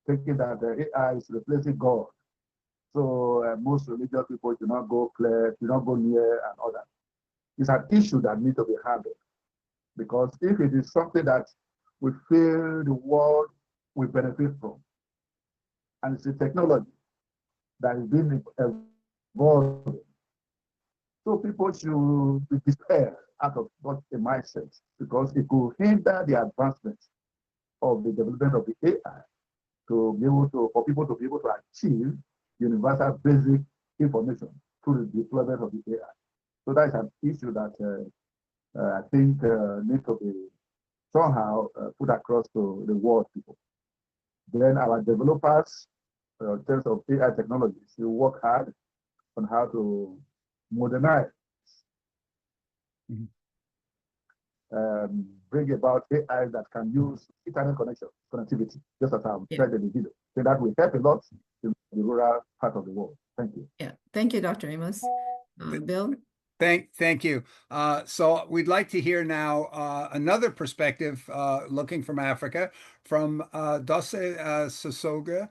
thinking that the AI is replacing God. So most religious people do not go near and all that. It's an issue that needs to be handled, because if it is something that we feel the world will benefit from, and it's a technology that is being evolved, so people should be prepared out of such a mindset, because it could hinder the advancement of the development of the AI to be able to, for people to be able to achieve universal basic information through the deployment of the AI. So that's an issue that I think needs to be somehow put across to the world people. Then our developers, in terms of AI technologies, will work hard on how to modernize, bring about AI that can use internet connectivity, just as I've said in the video. So that will help a lot in the rural part of the world. Thank you. Yeah, thank you, Dr. Amos. Bill? Thank you. So we'd like to hear now another perspective, looking from Africa, from Dose Sosoga.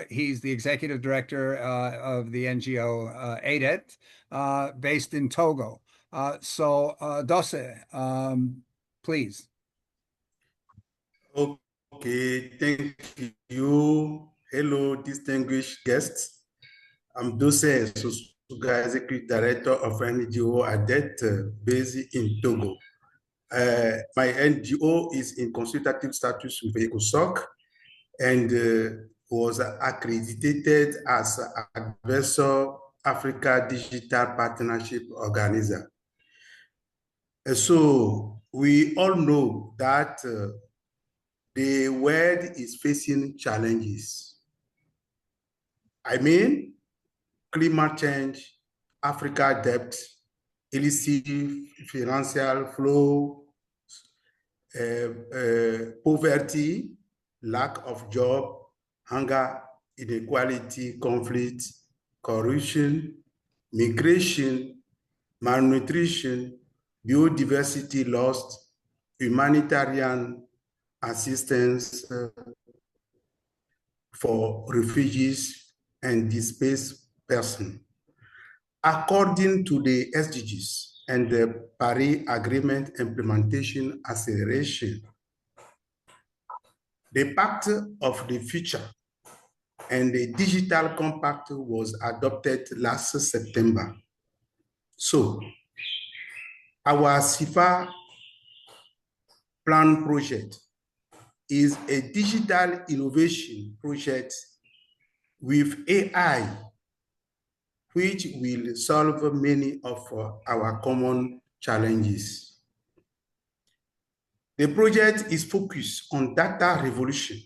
He's the executive director of the NGO ADET, based in Togo. Dose, please. Okay, thank you. Hello, distinguished guests. I'm Dose Sosoga, executive director of NGO ADET, based in Togo. My NGO is in consultative status with ECOSOC and was accredited as Advisor Africa Digital Partnership Organizer. So we all know that the world is facing challenges. I mean, climate change, Africa debt, illicit financial flow, poverty, lack of job, hunger, inequality, conflict, corruption, migration, malnutrition, biodiversity loss, humanitarian assistance for refugees and displaced persons. According to the SDGs and the Paris Agreement implementation acceleration, the Pact of the Future and the digital compact was adopted last September. So our CIFA plan project is a digital innovation project with AI, which will solve many of our common challenges. The project is focused on data revolution,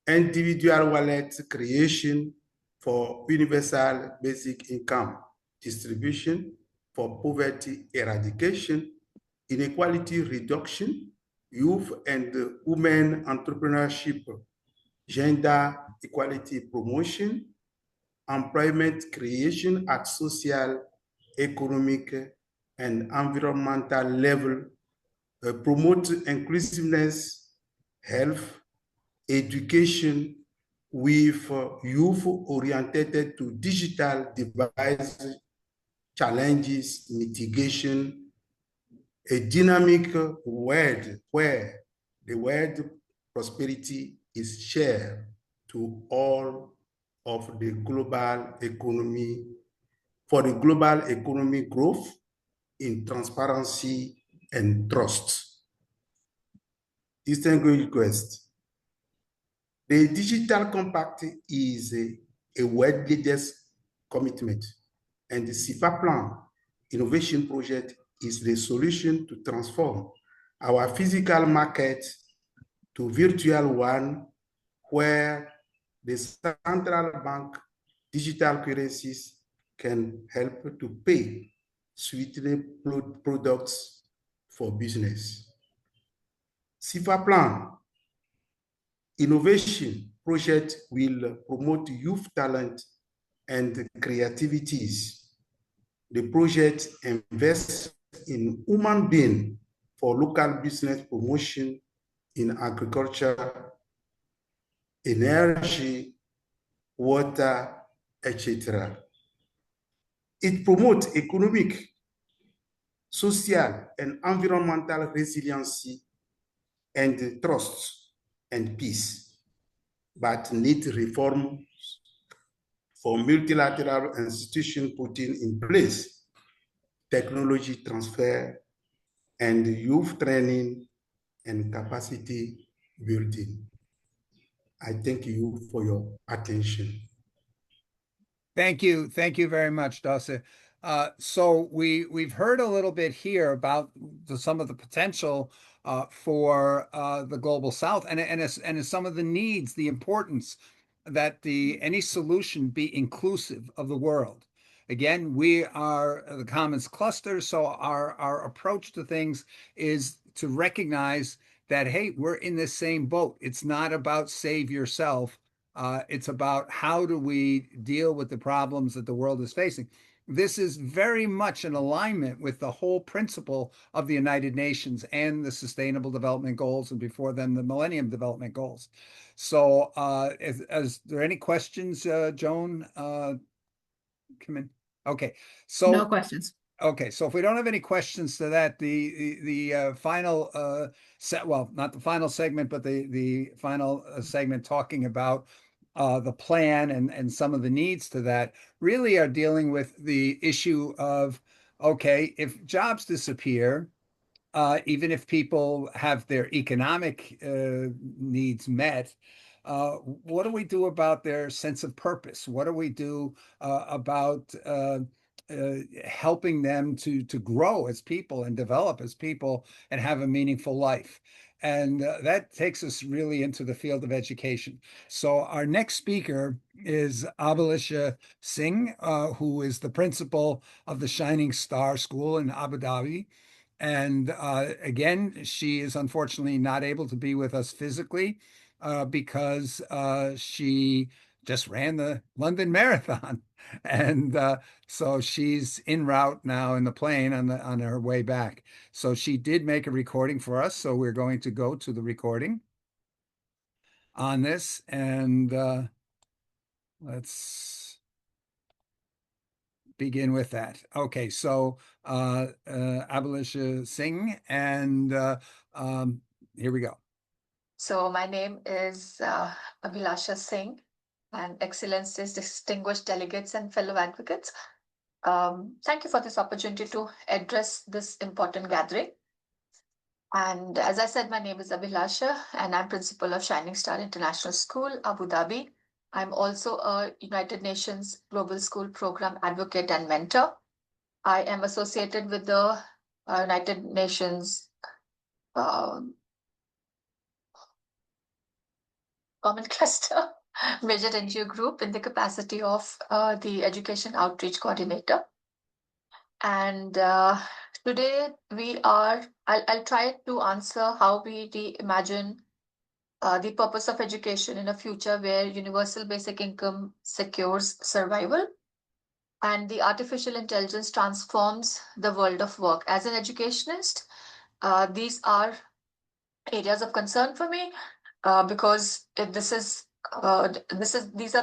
individual wallet creation for universal basic income distribution, for poverty eradication, inequality reduction, youth and women entrepreneurship, gender equality promotion, employment creation at social, economic, and environmental level, promote inclusiveness, health, education with youth oriented to digital device challenges, mitigation, a dynamic world where the word prosperity is shared to all of the global economy, for the global economy growth in transparency and trust. Distinguished request. The Digital Compact is a world leader's commitment, and the CIFA Plan Innovation Project is the solution to transform our physical market to virtual one, where the central bank digital currencies can help to pay suitable products for business. CIFA Plan Innovation Project will promote youth talent and creativities. The project invests in human being for local business promotion in agriculture, energy, water, etc. It promotes economic, social, and environmental resiliency and trust and peace, but need reform for multilateral institutions putting in place technology transfer and youth training and capacity building. I thank you for your attention. Thank you very much, Dase. So we've heard a little bit here about some of the potential for the global South and some of the needs, the importance that any solution be inclusive of the world. Again, we are the Commons Cluster, so our approach to things is to recognize that, hey, we're in the same boat. It's not about save yourself. It's about how do we deal with the problems that the world is facing. This is very much in alignment with the whole principle of the United Nations and the Sustainable Development Goals, and before them, the Millennium Development Goals. So is there any questions, Joan? Come in. Okay. So No questions. Okay, so if we don't have any questions to that, the final well, not the final segment, but the final segment talking about the plan and some of the needs to that really are dealing with the issue of, okay, if jobs disappear, even if people have their economic needs met, what do we do about their sense of purpose? What do we do about helping them to grow as people and develop as people and have a meaningful life? And that takes us really into the field of education. So our next speaker is Abhilasha Singh, who is the principal of the Shining Star School in Abu Dhabi. And again, she is unfortunately not able to be with us physically because she just ran the London Marathon. And so she's en route now in the plane on her way back. So she did make a recording for us. So we're going to go to the recording on this. And let's begin with that. Okay, so Abhilasha Singh, and here we go. So my name is Abhilasha Singh. and Excellencies, distinguished delegates, and fellow advocates. Thank you for this opportunity to address this important gathering. And as I said, my name is Abhilasha, and I'm principal of Shining Star International School, Abu Dhabi. I'm also a United Nations Global School Program advocate and mentor. I am associated with the United Nations Common Cluster Major NGO Group in the capacity of the Education Outreach Coordinator. And today I'll try to answer how we reimagine the purpose of education in a future where universal basic income secures survival and the artificial intelligence transforms the world of work. As an educationist, these are areas of concern for me because these are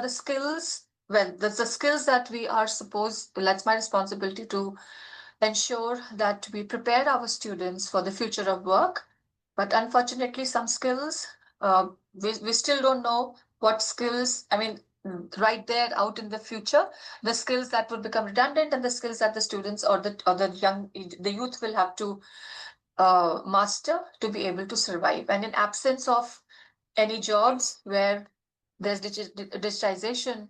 the skills. Well, that's the skills that we are supposed. That's my responsibility to ensure that we prepare our students for the future of work. But unfortunately, some skills, we still don't know what skills, I mean, right there out in the future, the skills that would become redundant and the skills that the students or the youth will have to master to be able to survive. And in absence of any jobs where there's digitization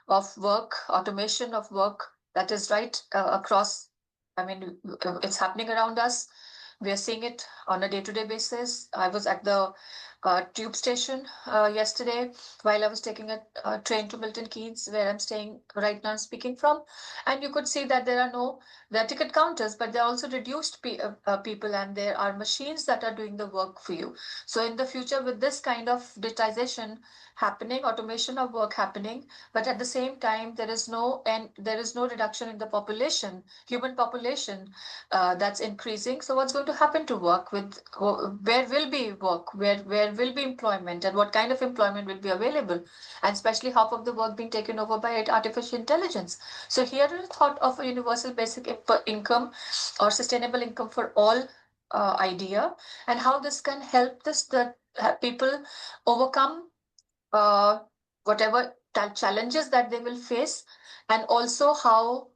of work, automation of work that is right across. I mean, it's happening around us. We are seeing it on a day-to-day basis. I was at the tube station yesterday while I was taking a train to Milton Keynes, where I'm staying right now speaking from. And you could see that there are ticket counters, but there are also reduced people, and there are machines that are doing the work for you. So in the future, with this kind of digitization happening, automation of work happening, but at the same time, there is no reduction in the population, human population that's increasing. So what's going to happen to work? Where will be work? Where will be employment, and what kind of employment will be available? And especially half of the work being taken over by artificial intelligence. So here is thought of a universal basic income or sustainable income for all idea, and how this can help the people overcome whatever challenges that they will face, and also how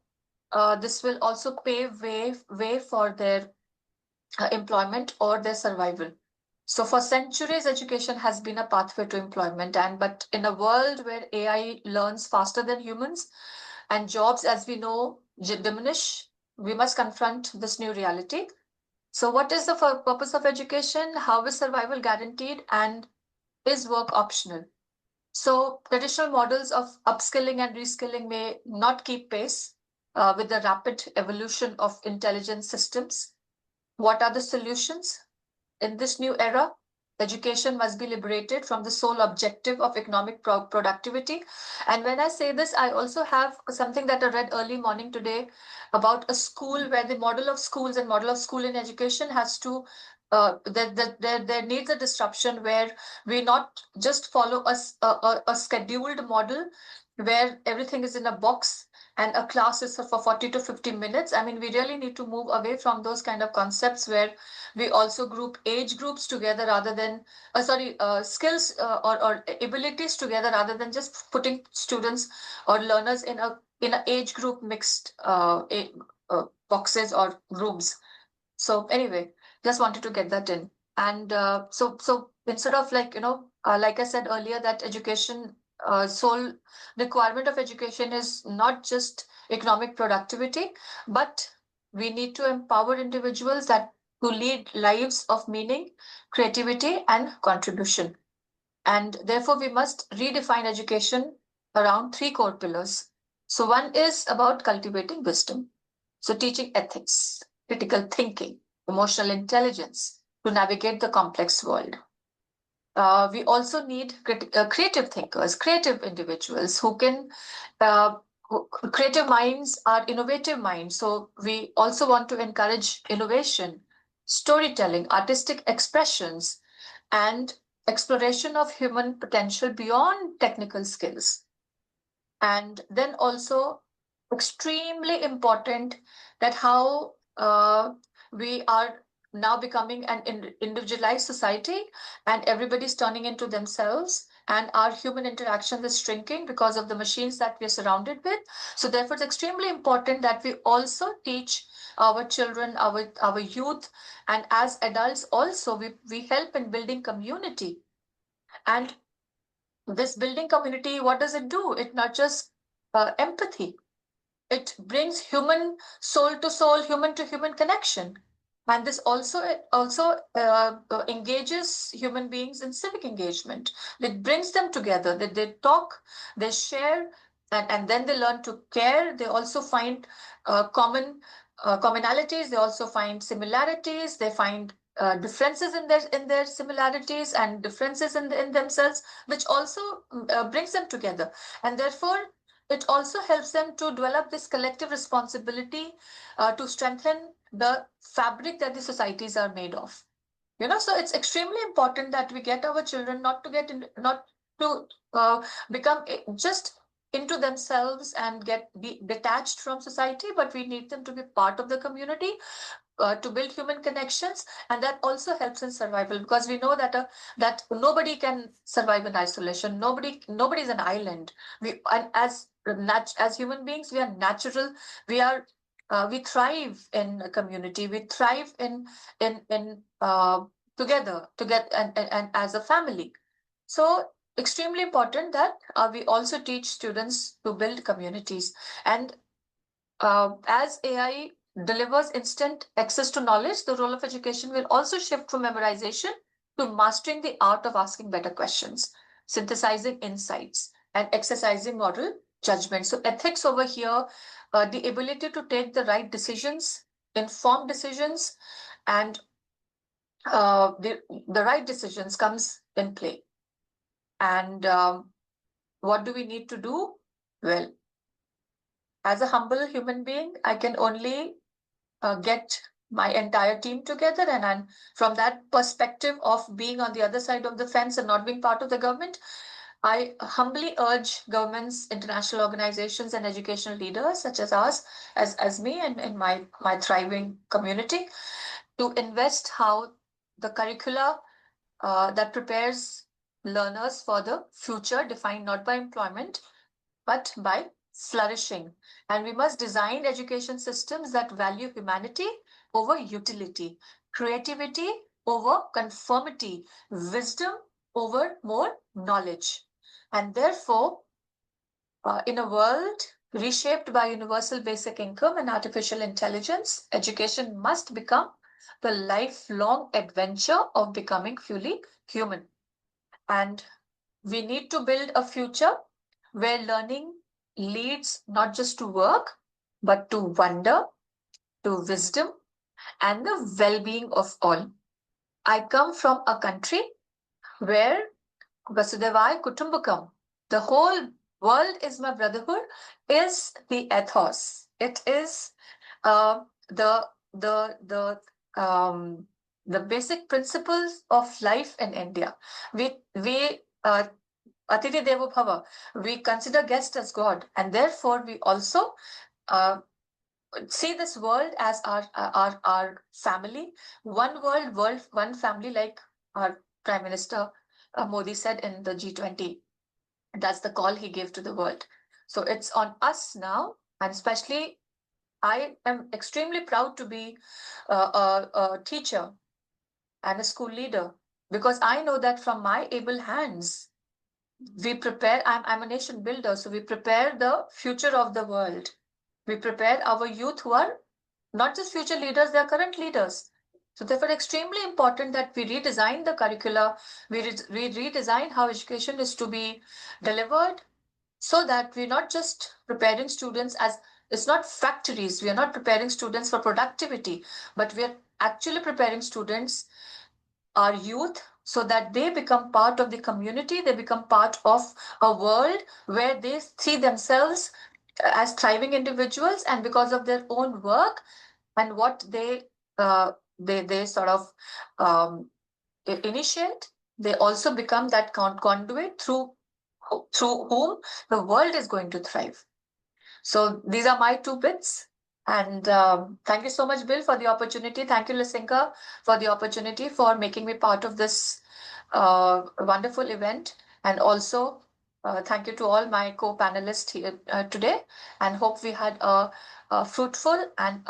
this will also pave way for their employment or their survival. So for centuries, education has been a pathway to employment, but in a world where AI learns faster than humans and jobs, as we know, diminish, we must confront this new reality. So what is the purpose of education? How is survival guaranteed? And is work optional? So traditional models of upskilling and reskilling may not keep pace with the rapid evolution of intelligent systems. What are the solutions? In this new era, education must be liberated from the sole objective of economic productivity. And when I say this, I also have something that I read early morning today about a school where the model of schools and model of school in education has to there needs a disruption where we not just follow a scheduled model where everything is in a box and a class is for 40 to 50 minutes. I mean, we really need to move away from those kind of concepts where we also group age groups together rather than, skills or abilities together rather than just putting students or learners in an age group mixed boxes or rooms. So anyway, just wanted to get that in. And so instead of like I said earlier, that education sole requirement of education is not just economic productivity, but we need to empower individuals that who lead lives of meaning, creativity, and contribution. And therefore, we must redefine education around three core pillars. So one is about cultivating wisdom. So teaching ethics, critical thinking, emotional intelligence to navigate the complex world. We also need creative thinkers, creative individuals who can, creative minds are innovative minds. So we also want to encourage innovation, storytelling, artistic expressions, and exploration of human potential beyond technical skills. And then also extremely important that how we are now becoming an individualized society and everybody's turning into themselves and our human interaction is shrinking because of the machines that we are surrounded with. So therefore, it's extremely important that we also teach our children, our youth, and as adults also, we help in building community. And this building community, what does it do? It nurtures empathy. It brings human soul to soul, human to human connection. And this also engages human beings in civic engagement. It brings them together. They talk, they share, and then they learn to care. They also find commonalities. They also find similarities. They find differences in their similarities and differences in themselves, which also brings them together. And therefore, it also helps them to develop this collective responsibility to strengthen the fabric that the societies are made of. So it's extremely important that we get our children not to become just into themselves and be detached from society, but we need them to be part of the community, to build human connections, and that also helps in survival, because we know that nobody can survive in isolation. Nobody is an island. As human beings, we are natural. We thrive in a community. We thrive in together and as a family. So extremely important that we also teach students to build communities. And as AI delivers instant access to knowledge, the role of education will also shift from memorization to mastering the art of asking better questions, synthesizing insights, and exercising moral judgment. So ethics over here, the ability to take the right decisions, informed decisions, and the right decisions comes in play. And what do we need to do? Well, as a humble human being, I can only get my entire team together. And from that perspective of being on the other side of the fence and not being part of the government, I humbly urge governments, international organizations, and educational leaders such as us, as me and in my thriving community, to invest how the curricula that prepares learners for the future, defined not by employment, but by flourishing. And we must design education systems that value humanity over utility, creativity over conformity, wisdom over more knowledge. And therefore, in a world reshaped by universal basic income and artificial intelligence, education must become the lifelong adventure of becoming fully human. And we need to build a future where learning leads not just to work, but to wonder, to wisdom, and the well-being of all. I come from a country where Vasudevai Kutumbakam, the whole world is my brotherhood, is the ethos. It is the the the basic principles of life in India. We Atiti Devo Bhava, we consider guest as God, and therefore we also see this world as our family, one world, one family, like our Prime Minister Modi said in the G20. That's the call he gave to the world. So it's on us now, and especially I am extremely proud to be a teacher and a school leader, because I know that from my able hands, we prepare, I'm a nation builder, so we prepare the future of the world. We prepare our youth who are not just future leaders, they are current leaders. So therefore, extremely important that we redesign the curricula, we redesign how education is to be delivered, so that we're not just preparing students as, it's not factories, we are not preparing students for productivity, but we are actually preparing students, our youth, so that they become part of the community, they become part of a world where they see themselves as thriving individuals, and because of their own work and what they sort of initiate, they also become that conduit through whom the world is going to thrive. So these are my 2 bits. And thank you so much, Bill, for the opportunity. Thank you, Lysinka, for the opportunity, for making me part of this wonderful event. And also, thank you to all my co-panelists here today, and hope we had a fruitful and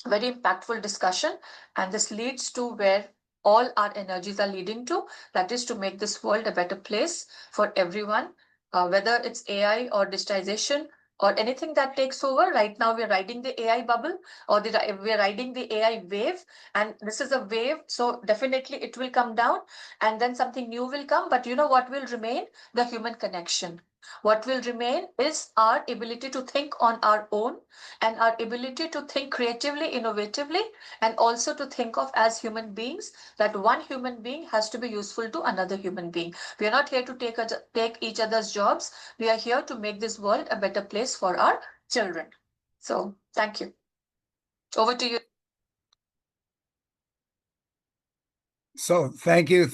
very impactful discussion. And this leads to where all our energies are leading to, that is to make this world a better place for everyone, whether it's AI or digitization or anything that takes over. Right now, we're riding the AI bubble, or we're riding the AI wave, and this is a wave, so definitely it will come down, and then something new will come. But you know what will remain? The human connection. What will remain is our ability to think on our own, and our ability to think creatively, innovatively, and also to think of as human beings, that one human being has to be useful to another human being. We are not here to take each other's jobs. We are here to make this world a better place for our children. So thank you. Over to you. So thank you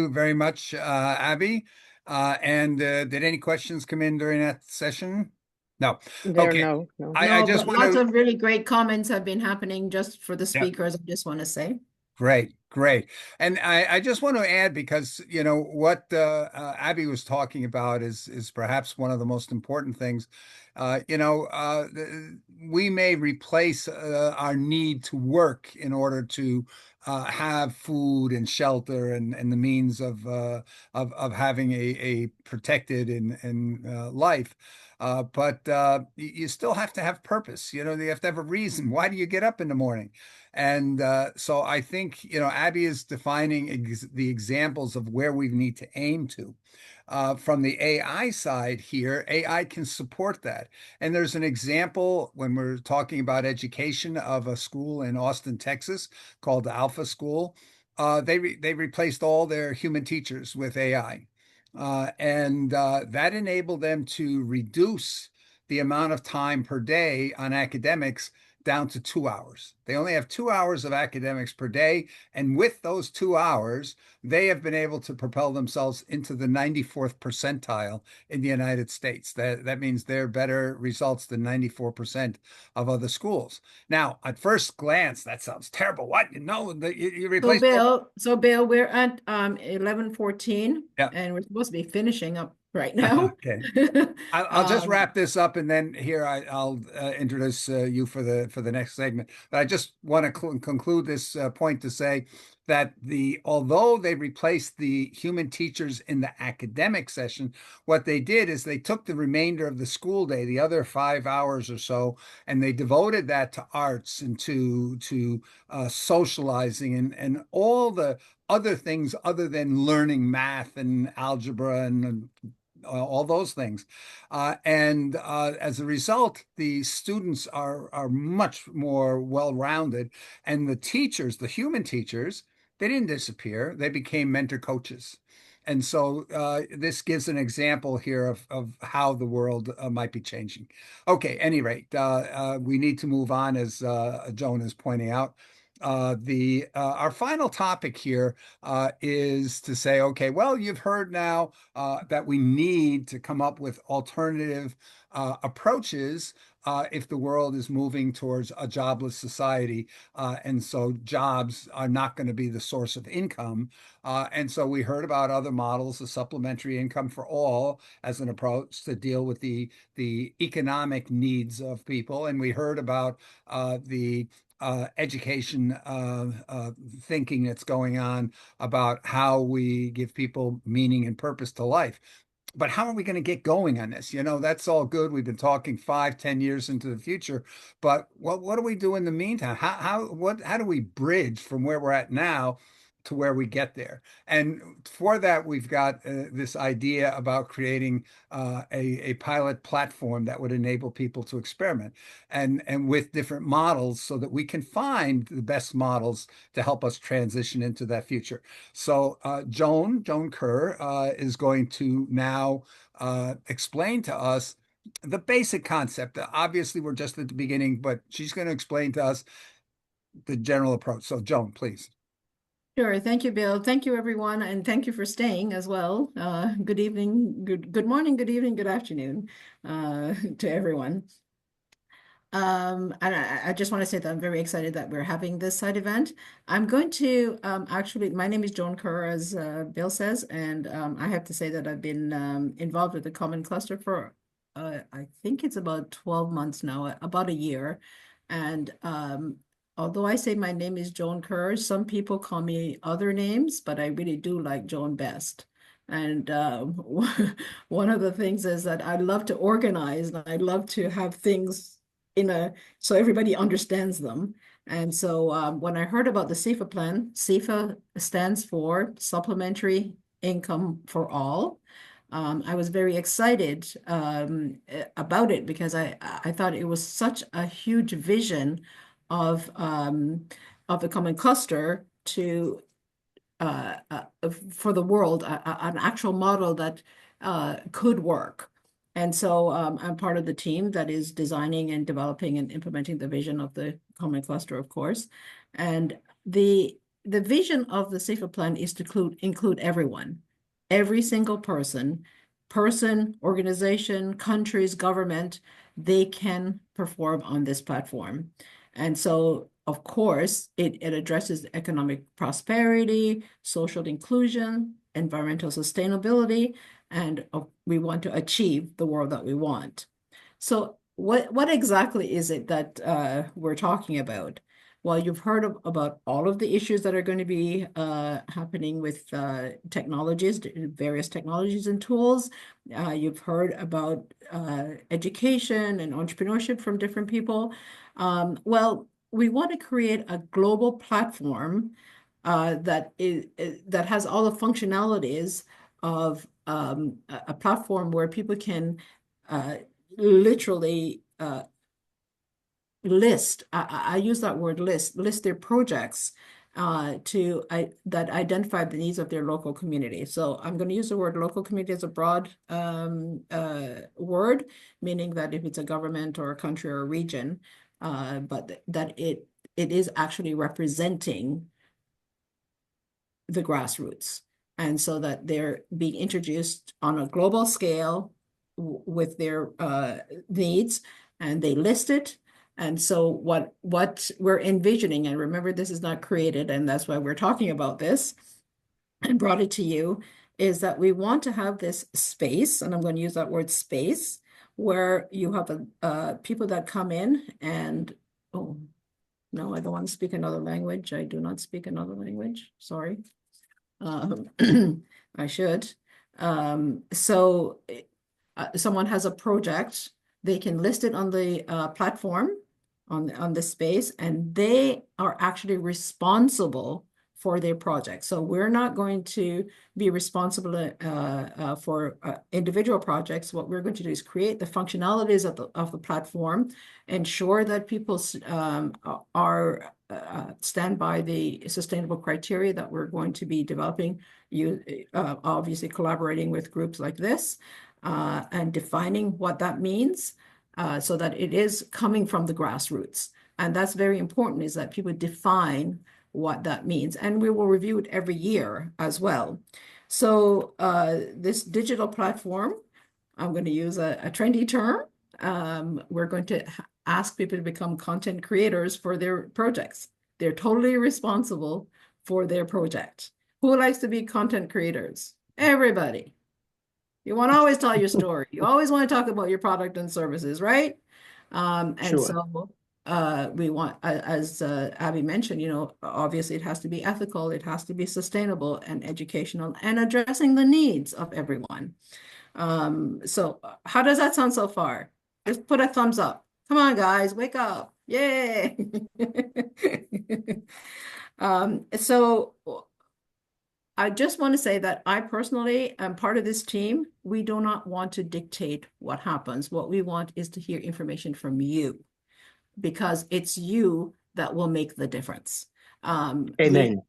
very much, Abby. And did any questions come in during that session? No. Okay. No. I No, just but want lots to. of really great comments have been happening just for the Yeah. speakers. I just want to say. Great, great. And I just want to add, because what Abby was talking about is perhaps one of the most important things. We may replace our need to work in order to have food and shelter and the means of having a protected and life. But you still have to have purpose. You have to have a reason. Why do you get up in the morning? And so I think, Abby is defining the examples of where we need to aim to. From the AI side here, AI can support that. And there's an example when we're talking about education of a school in Austin, Texas, called the Alpha School. They replaced all their human teachers with AI. And that enabled them to reduce the amount of time per day on academics down to 2 hours. They only have 2 hours of academics per day. And with those 2 hours, they have been able to propel themselves into the 94th percentile in the United States. That means they're better results than 94% of other schools. Now, at first glance, that sounds terrible. What? You replaced. So Bill, we're at 11:14, Yeah. and we're supposed to be finishing up right now. Okay. I'll just wrap this up, and then here I'll introduce you for the next segment. But I just want to conclude this point to say that although they replaced the human teachers in the academic session, what they did is they took the remainder of the school day, the other 5 hours or so, and they devoted that to arts and to socializing and all the other things other than learning math and algebra and all those things. And as a result, the students are much more well-rounded. And the teachers, the human teachers, they didn't disappear. They became mentor coaches. And so this gives an example here of how the world might be changing. Okay, any rate, we need to move on, as Joan is pointing out. Our final topic here is to say, okay, well, you've heard now that we need to come up with alternative approaches if the world is moving towards a jobless society. And so jobs are not going to be the source of income. And so we heard about other models, of supplementary income for all as an approach to deal with the economic needs of people. And we heard about the education thinking that's going on about how we give people meaning and purpose to life. But how are we going to get going on this? That's all good. We've been talking 5, 10 years into the future, but what do we do in the meantime? How do we bridge from where we're at now to where we get there? And for that, we've got this idea about creating a pilot platform that would enable people to experiment and with different models so that we can find the best models to help us transition into that future. So Joan Kerr is going to now explain to us the basic concept. Obviously, we're just at the beginning, but she's going to explain to us the general approach. So Joan, please. Sure. Thank you, Bill. Thank you, everyone. And thank you for staying as well. Good evening, good morning, good evening, good afternoon to everyone. And I just want to say that I'm very excited that we're having this side event. I'm going to actually, my name is Joan Kerr, as Bill says, and I have to say that I've been involved with the Common Cluster for I think it's about 12 months now, about a year. And although I say my name is Joan Kerr, some people call me other names, but I really do like Joan best. And one of the things is that I love to organize and I love to have things so everybody understands them. And so when I heard about the SEFA plan, SEFA stands for Supplementary Income for All. I was very excited about it because I thought it was such a huge vision of the Common Cluster to for the world, an actual model that could work. And so I'm part of the team that is designing and developing and implementing the vision of the Common Cluster, of course. And the vision of the SEFA plan is to include everyone, every single person, organization, countries, government, they can perform on this platform. And so, of course, it addresses economic prosperity, social inclusion, environmental sustainability, and we want to achieve the world that we want. So what exactly is it that we're talking about? Well, you've heard about all of the issues that are going to be happening with technologies, various technologies and tools. You've heard about education and entrepreneurship from different people. Well, we want to create a global platform that has all the functionalities of a platform where people can literally list. I use that word list their projects that identify the needs of their local community. So I'm going to use the word local community as a broad word, meaning that if it's a government or a country or a region, but that it is actually representing the grassroots. And so that they're being introduced on a global scale with their needs, and they list it. And so what we're envisioning, and remember, this is not created, and that's why we're talking about this and brought it to you, is that we want to have this space, and I'm going to use that word space, where you have people that come in and, oh, no, I don't want to speak another language. I do not speak another language. Sorry. I should. So someone has a project, they can list it on the platform, on the space, and they are actually responsible for their project. So we're not going to be responsible for individual projects. What we're going to do is create the functionalities of the platform, ensure that people are stand by the sustainable criteria that we're going to be developing, obviously collaborating with groups like this, and defining what that means, so that it is coming from the grassroots. And that's very important, is that people define what that means. And we will review it every year as well. So this digital platform, I'm going to use a trendy term. We're going to ask people to become content creators for their projects. They're totally responsible for their project. Who likes to be content creators? Everybody. You want to always tell your story. You always want to talk about your product and services, right? And Sure. so we want, as Abby mentioned, obviously it has to be ethical, it has to be sustainable and educational and addressing the needs of everyone. So how does that sound so far? Just put a thumbs up. Come on, guys, wake up. Yay. So I just want to say that I personally am part of this team. We do not want to dictate what happens. What we want is to hear information from you, because it's you that will make the difference. Amen.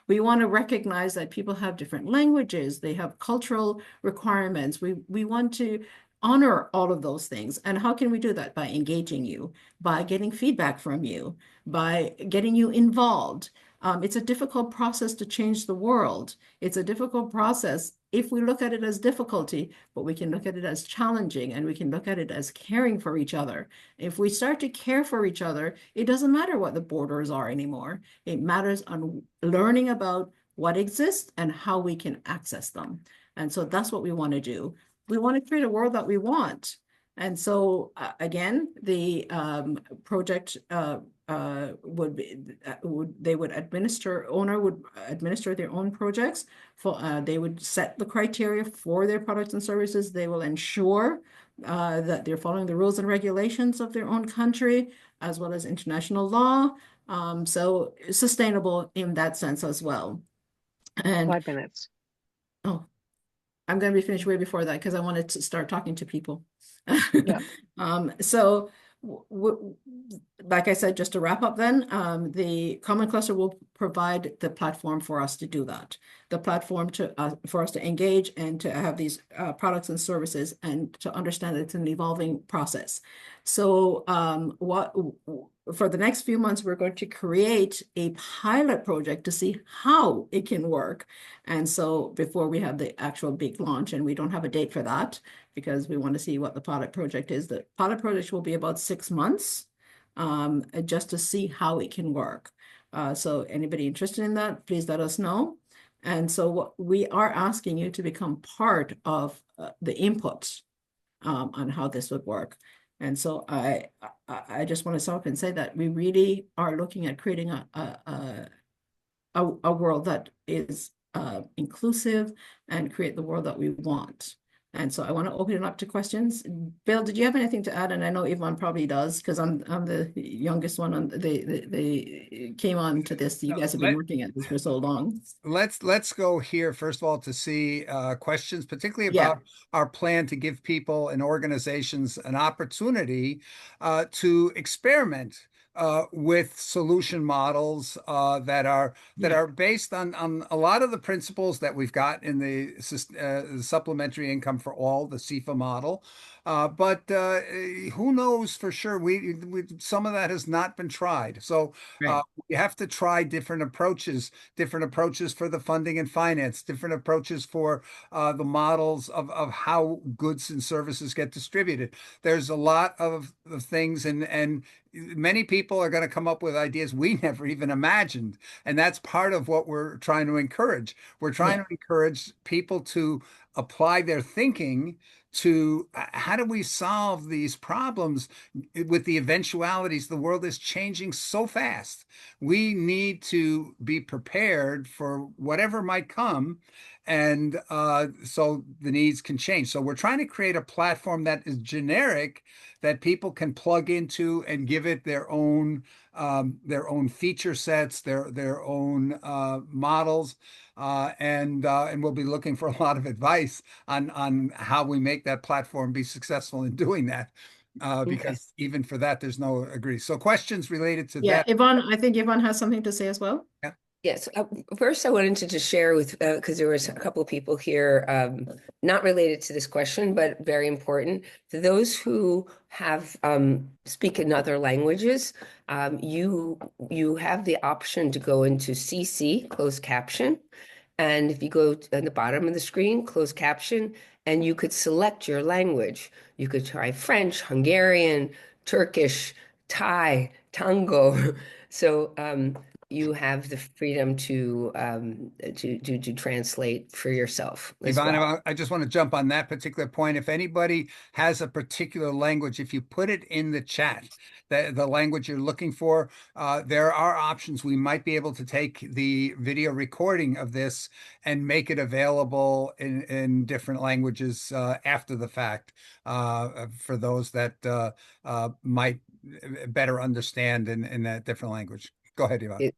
We want to recognize that people have different languages, they have cultural requirements. We want to honor all of those things. And how can we do that? By engaging you, by getting feedback from you, by getting you involved. It's a difficult process to change the world. It's a difficult process if we look at it as difficulty, but we can look at it as challenging, and we can look at it as caring for each other. If we start to care for each other, it doesn't matter what the borders are anymore. It matters on learning about what exists and how we can access them. And so that's what we want to do. We want to create a world that we want. And so again, the project would owner would administer their own projects. They would set the criteria for their products and services. They will ensure that they're following the rules and regulations of their own country, as well as international law. So sustainable in that sense as well. And 5 minutes. oh, I'm going to be finished way before that because I wanted to start talking to people. Yeah. So like I said, just to wrap up then, the Common Cluster will provide the platform for us to do that. The platform for us to engage and to have these products and services, and to understand that it's an evolving process. So for the next few months, we're going to create a pilot project to see how it can work. And so before we have the actual big launch, and we don't have a date for that because we want to see what the pilot project is. The pilot project will be about 6 months, just to see how it can work. So anybody interested in that, please let us know. And so what we are asking you to become part of the input on how this would work. And so I just want to stop and say that we really are looking at creating a world that is inclusive, and create the world that we want. And so I want to open it up to questions. Bill, did you have anything to add? And I know Yvonne probably does, because I'm the youngest one on they came on to this. You guys have been working at this for so long. Let's go here first of all to see questions, particularly about our plan to give people and organizations an opportunity to experiment with solution models that are based on a lot of the principles that we've got in the supplementary income for all, the SEFA model. But who knows for sure? Some of that has not been tried. So we have to try different approaches for the funding and finance, different approaches for the models of how goods and services get distributed. There's a lot of things, and many people are going to come up with ideas we never even imagined. And that's part of what we're trying to encourage. We're trying to encourage people to apply their thinking to how do we solve these problems with the eventualities. The world is changing so fast. We need to be prepared for whatever might come. And so the needs can change. So we're trying to create a platform that is generic, that people can plug into and give it their own feature sets, their own models, and we'll be looking for a lot of advice on how we make that platform be successful in doing that. Because even for that, there's no agree. So questions related to that. Yvonne, I think Yvonne has something to say as well. Yeah. Yes. First, I wanted to just share with, because there was a couple of people here, not related to this question, but very important. For those who have speak in other languages, you have the option to go into CC, closed caption. And if you go at the bottom of the screen, closed caption, and you could select your language. You could try French, Hungarian, Turkish, Thai, Tango. So you have the freedom to translate for yourself as Yvonne, well. I just want to jump on that particular point. If anybody has a particular language, if you put it in the chat, the language you're looking for, there are options. We might be able to take the video recording of this and make it available in different languages after the fact for those that might better understand in that different language. Go ahead, Yvonne.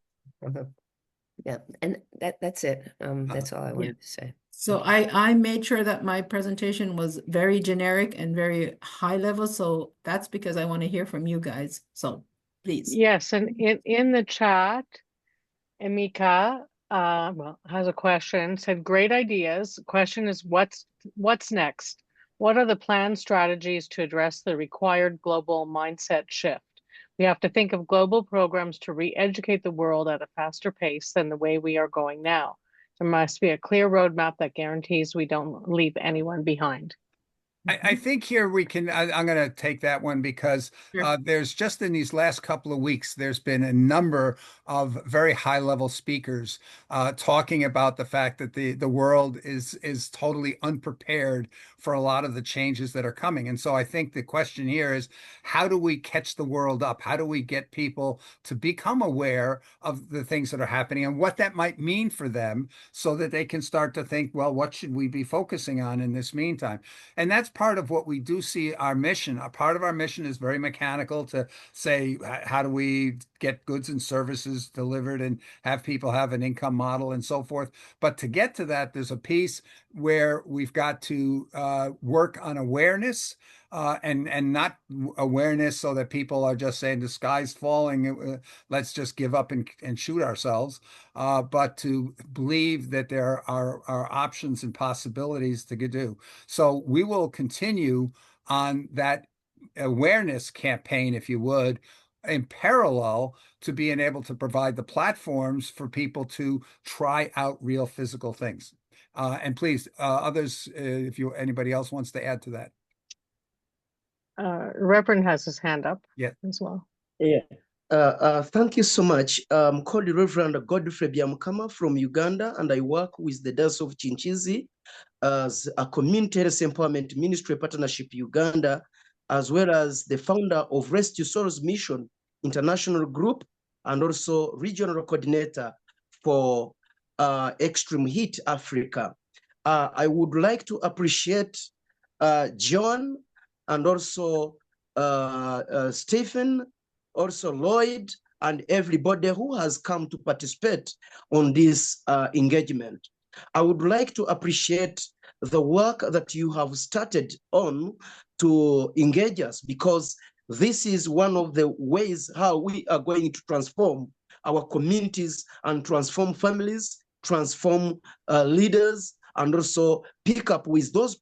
Yeah, and that's it. That's all I wanted to say. So I made sure that my presentation was very generic and very high level. So that's because I want to hear from you guys. So please. Yes, and in the chat, Emika has a question, said great ideas. The question is what's next? What are the planned strategies to address the required global mindset shift? We have to think of global programs to re-educate the world at a faster pace than the way we are going now. There must be a clear roadmap that guarantees we don't leave anyone behind. I think here we can, I'm going to take that one because Sure. there's just in these last couple of weeks, there's been a number of very high level speakers talking about the fact that the world is totally unprepared for a lot of the changes that are coming. And so I think the question here is, how do we catch the world up? How do we get people to become aware of the things that are happening and what that might mean for them so that they can start to think, well, what should we be focusing on in this meantime? And that's part of what we do see our mission. A part of our mission is very mechanical to say, how do we get goods and services delivered and have people have an income model and so forth. But to get to that, there's a piece where we've got to work on awareness. And not awareness so that people are just saying the sky's falling, let's just give up and shoot ourselves, but to believe that there are options and possibilities to do. So we will continue on that awareness campaign, if you would, in parallel to being able to provide the platforms for people to try out real physical things. And please, others, if anybody else wants to add to that. Reverend has his hand up as well. Yeah. Thank you so much. I'm called Reverend Godfrey Byamukama from Uganda, and I work with the Diocese of Chinchizi as a community health empowerment ministry partnership Uganda, as well as the founder of Rescue Souls Mission International Group, and also regional coordinator for Extreme Heat Africa. I would like to appreciate John and also Stephen, also Lloyd, and everybody who has come to participate on this engagement. I would like to appreciate the work that you have started on to engage us, because this is one of the ways how we are going to transform our communities and transform families, transform leaders, and also pick up with those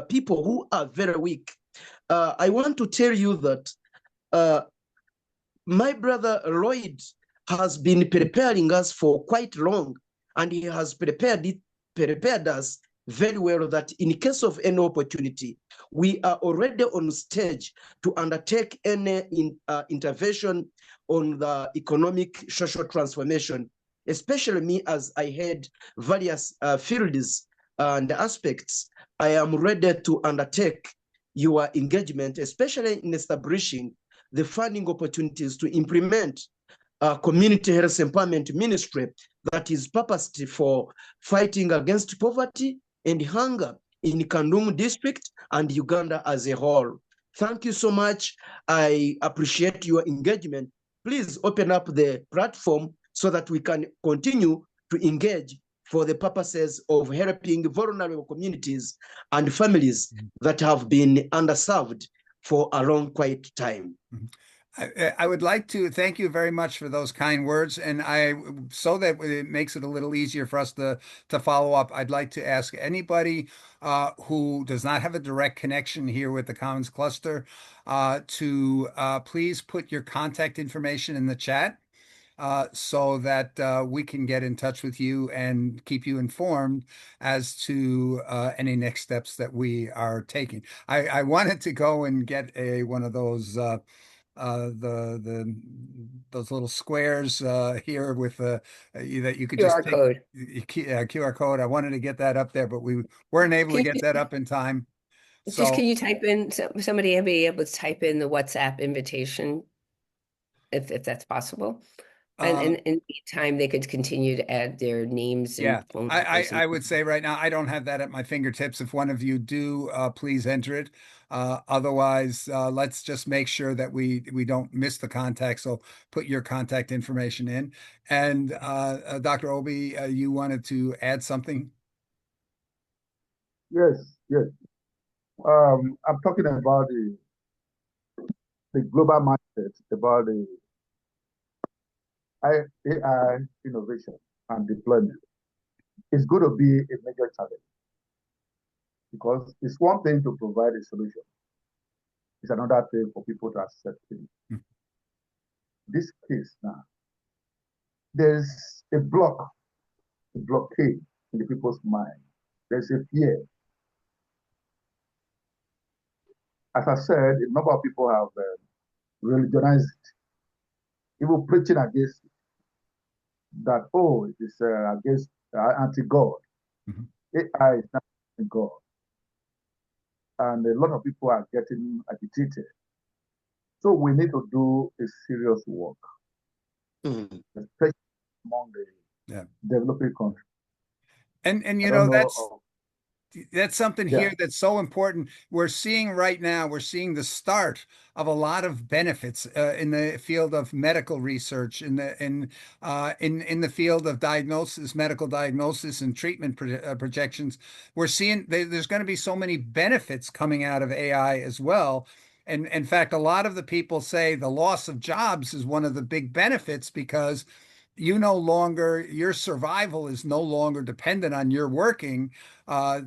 people who are very weak. I want to tell you that my brother Lloyd has been preparing us for quite long, and he has prepared us very well that in case of any opportunity, we are already on stage to undertake any intervention on the economic social transformation, especially me as I head various fields and aspects. I am ready to undertake your engagement, especially in establishing the funding opportunities to implement a community health empowerment ministry that is purposed for fighting against poverty and hunger in Kandum district and Uganda as a whole. Thank you so much. I appreciate your engagement. Please open up the platform so that we can continue to engage for the purposes of helping vulnerable communities and families that have been underserved for a long, quite time. I would like to thank you very much for those kind words, and so that it makes it a little easier for us to follow up, I'd like to ask anybody who does not have a direct connection here with the Commons Cluster to please put your contact information in the chat. So that we can get in touch with you and keep you informed as to any next steps that we are taking. I wanted to go and get one of those those little squares here with that you could just QR code. QR code. I wanted to get that up there, but we weren't able to get that up in time. Just can you type in, somebody be able to type in the WhatsApp invitation if that's possible? And in the meantime, they could continue to add their names and phone numbers. I would say right now, I don't have that at my fingertips. If one of you do, please enter it. Otherwise, let's just make sure that we don't miss the contact. So put your contact information in. And Dr. Obi, you wanted to add something? Yes. I'm talking about the global mindset, about the AI innovation and deployment. It's going to be a major challenge because it's one thing to provide a solution. It's another thing for people to accept it. This case now, there's a block blockade in the people's mind. There's a fear. As I said, a number of people have religionized it, even preaching against it, that, oh, it is against anti-God. AI is not anti-God. And a lot of people are getting agitated. So we need to do a serious work, especially among the developing countries. And you I know, don't know that's something Yeah. here that's so important. We're seeing right now, we're seeing the start of a lot of benefits in the field of medical research, in the field of diagnosis, medical diagnosis, and treatment projections. We're seeing there's going to be so many benefits coming out of AI as well. And in fact, a lot of the people say the loss of jobs is one of the big benefits because your survival is no longer dependent on your working. All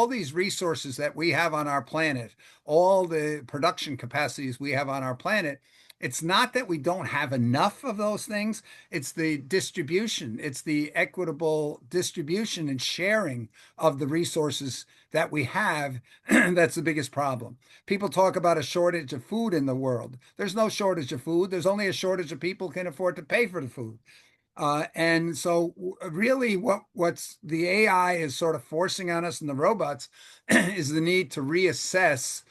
these resources that we have on our planet, all the production capacities we have on our planet, it's not that we don't have enough of those things. It's the distribution. It's the equitable distribution and sharing of the resources that we have. That's the biggest problem. People talk about a shortage of food in the world. There's no shortage of food. There's only a shortage of people who can afford to pay for the food. And so really what's the AI is sort of forcing on us and the robots is the need to reassess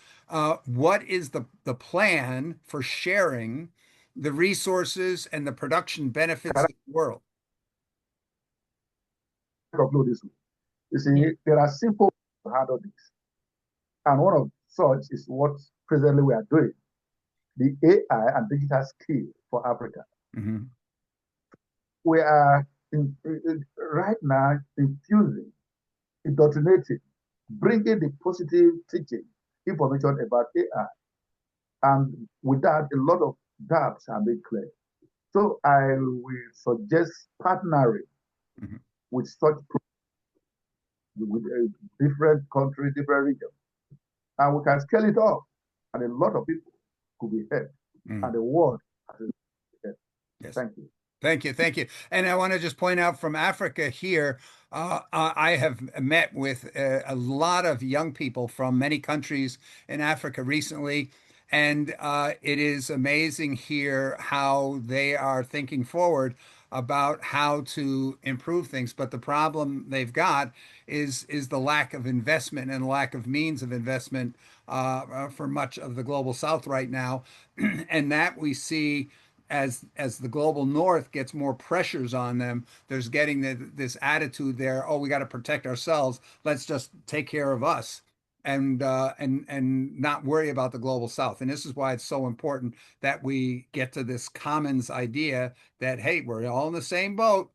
what is the plan for sharing the resources and the production benefits of the world. Conclude this way. You see, there are simple ways to handle this. And one of such is what presently we are doing, the AI and digital skill for Africa. We are right now infusing, indoctrinating, bringing the positive teaching, information about AI. And with that, a lot of doubts are being cleared. So I will suggest partnering with such with different countries, different regions. And we can scale it up. And a lot of people could be helped. And the world has been helped. Yes. Thank you. Thank you. Thank you. And I want to just point out from Africa here, I have met with a lot of young people from many countries in Africa recently. And it is amazing here how they are thinking forward about how to improve things. But the problem they've got is the lack of investment and lack of means of investment for much of the global South right now. And that we see as the global North gets more pressures on them, there's getting this attitude there, oh, we got to protect ourselves. Let's just take care of us and not worry about the global South. And this is why it's so important that we get to this commons idea that, hey, we're all in the same boat.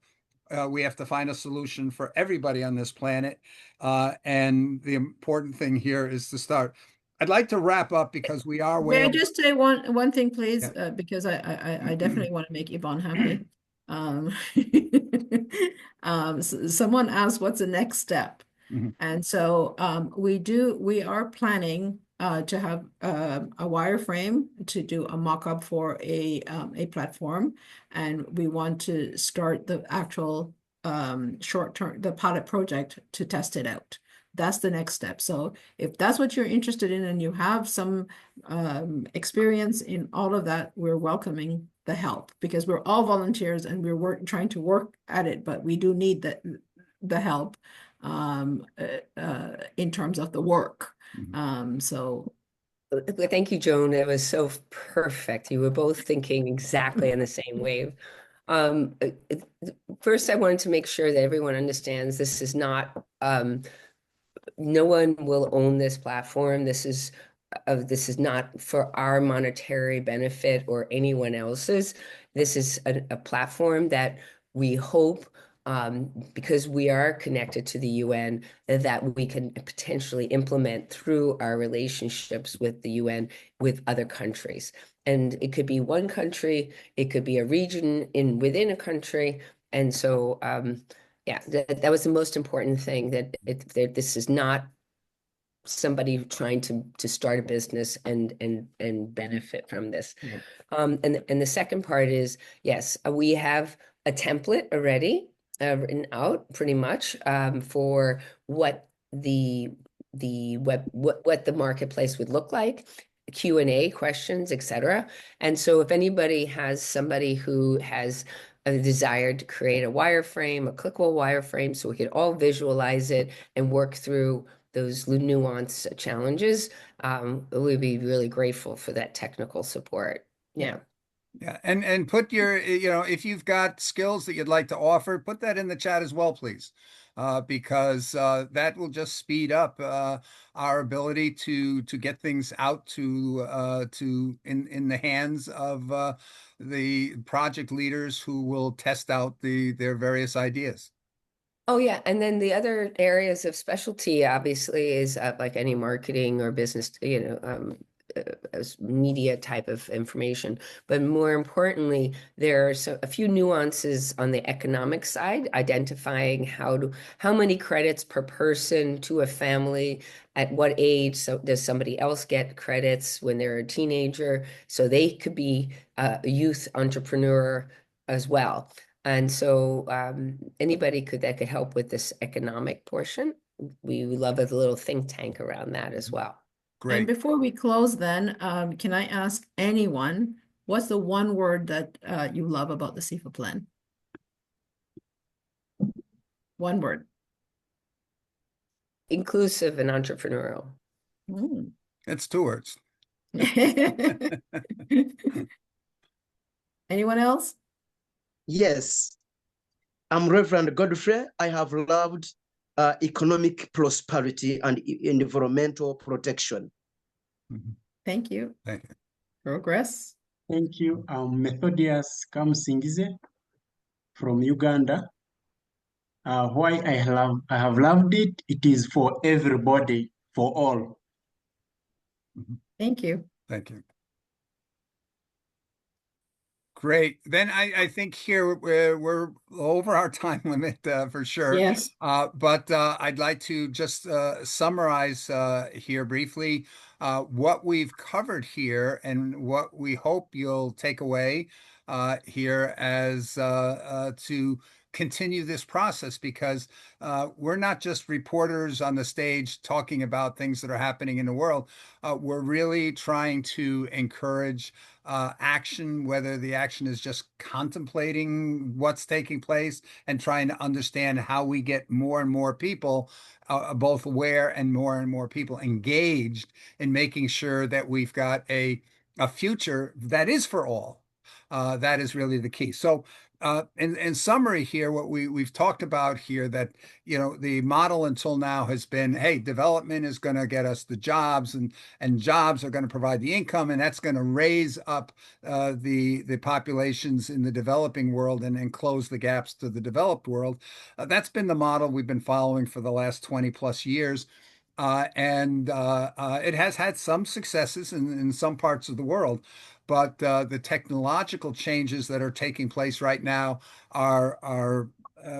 We have to find a solution for everybody on this planet. And the important thing here is to start. I'd like to wrap up because we are way May I over. just say one thing, please? Yeah. Because I definitely want to make Yvonne happy. Someone asked, what's the next step? And so we are planning to have a wireframe to do a mock-up for a platform, and we want to start the actual short-term, the pilot project to test it out. That's the next step. So if that's what you're interested in and you have some experience in all of that, we're welcoming the help because we're all volunteers and we're trying to work at it, but we do need the help in terms of the work. So Thank you, Joan. That was so perfect. You were both thinking exactly on the same wave. First, I wanted to make sure that everyone understands this is not, no one will own this platform. This is not for our monetary benefit or anyone else's. This is a platform that we hope, because we are connected to the UN, that we can potentially implement through our relationships with the UN with other countries. And it could be one country, it could be a region within a country. And so, yeah, that was the most important thing, that this is not somebody trying to start a business and benefit from this. And the second part is, yes, we have a template already written out pretty much for what what the marketplace would look like, Q&A questions, etc. And so if anybody has somebody who has a desire to create a wireframe, a clickable wireframe, so we could all visualize it and work through those nuanced challenges, we'd be really grateful for that technical support. Yeah. Yeah, and put your, if you've got skills that you'd like to offer, put that in the chat as well, please, because that will just speed up our ability to get things out to in the hands of the project leaders who will test out their various ideas. Oh, yeah. And then the other areas of specialty, obviously, is like any marketing or business, as media type of information. But more importantly, there are a few nuances on the economic side, identifying how many credits per person to a family, at what age does somebody else get credits when they're a teenager, so they could be a youth entrepreneur as well. And so anybody that could help with this economic portion, we love a little think tank around that as well. Great. And before we close then, can I ask anyone, what's the one word that you love about the CFA plan? One word. Inclusive and entrepreneurial. It's 2 words. Anyone else? Yes, I'm Reverend Godfrey. I have loved economic prosperity and environmental protection. Thank you. Thank you. Progress. Thank you. I'm Methodius Kamusingize from Uganda. Why I have loved it, it is for everybody, for all. Thank you. Thank you. Great. Then I think here we're over our time limit for sure. Yes. But I'd like to just summarize here briefly what we've covered here and what we hope you'll take away here as to continue this process, because we're not just reporters on the stage talking about things that are happening in the world. We're really trying to encourage action, whether the action is just contemplating what's taking place and trying to understand how we get more and more people both aware and more people engaged in making sure that we've got a future that is for all. That is really the key. So in summary here, what we've talked about here, that the model until now has been, hey, development is going to get us the jobs, and jobs are going to provide the income, and that's going to raise up the populations in the developing world and close the gaps to the developed world. That's been the model we've been following for the last 20 plus years. And it has had some successes in some parts of the world, but the technological changes that are taking place right now are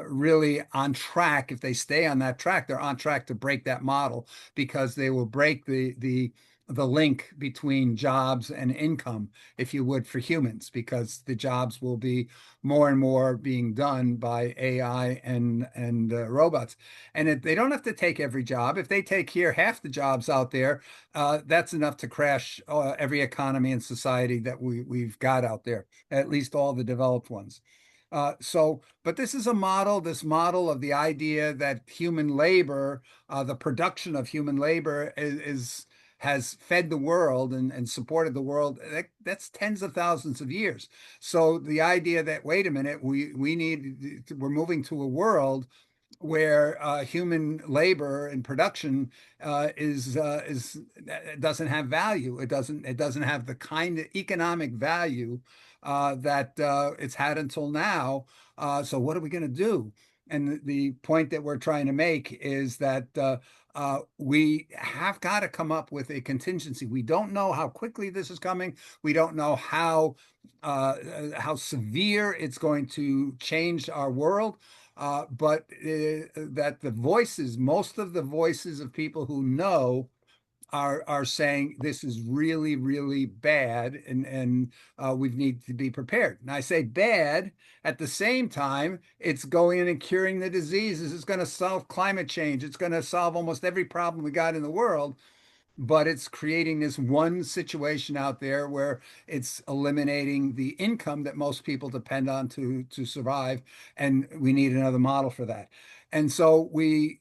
really on track. If they stay on that track, they're on track to break that model, because they will break the link between jobs and income, if you would, for humans, because the jobs will be more and more being done by AI and robots. And they don't have to take every job. If they take here half the jobs out there, that's enough to crash every economy and society that we've got out there, at least all the developed ones. But this is this model of the idea that human labor, the production of human labor has fed the world and supported the world. That's tens of thousands of years. So the idea that, wait a minute, we're moving to a world where human labor and production doesn't have value. It doesn't have the kind of economic value that it's had until now. So what are we going to do? And the point that we're trying to make is that we have got to come up with a contingency. We don't know how quickly this is coming. We don't know how severe it's going to change our world. But that most of the voices of people who know are saying this is really, really bad, and we need to be prepared. And I say bad at the same time, it's going in and curing the diseases. It's going to solve climate change. It's going to solve almost every problem we got in the world, but it's creating this one situation out there where it's eliminating the income that most people depend on to survive, and we need another model for that. And so we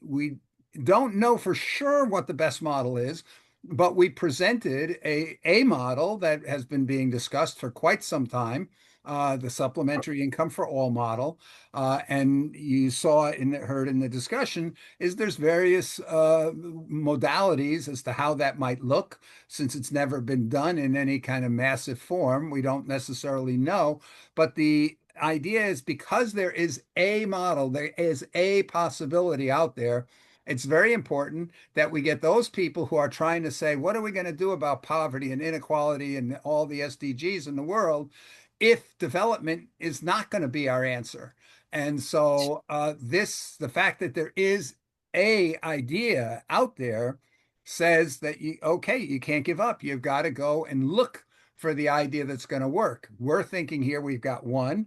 don't know for sure what the best model is, but we presented a model that has been being discussed for quite some time, the supplementary income for all model. And you saw and heard in the discussion is there's various modalities as to how that might look. Since it's never been done in any kind of massive form, we don't necessarily know. But the idea is because there is a model, there is a possibility out there. It's very important that we get those people who are trying to say, what are we going to do about poverty and inequality and all the SDGs in the world if development is not going to be our answer? And so the fact that there is a idea out there says that okay, you can't give up. You've got to go and look for the idea that's going to work. We're thinking here we've got one,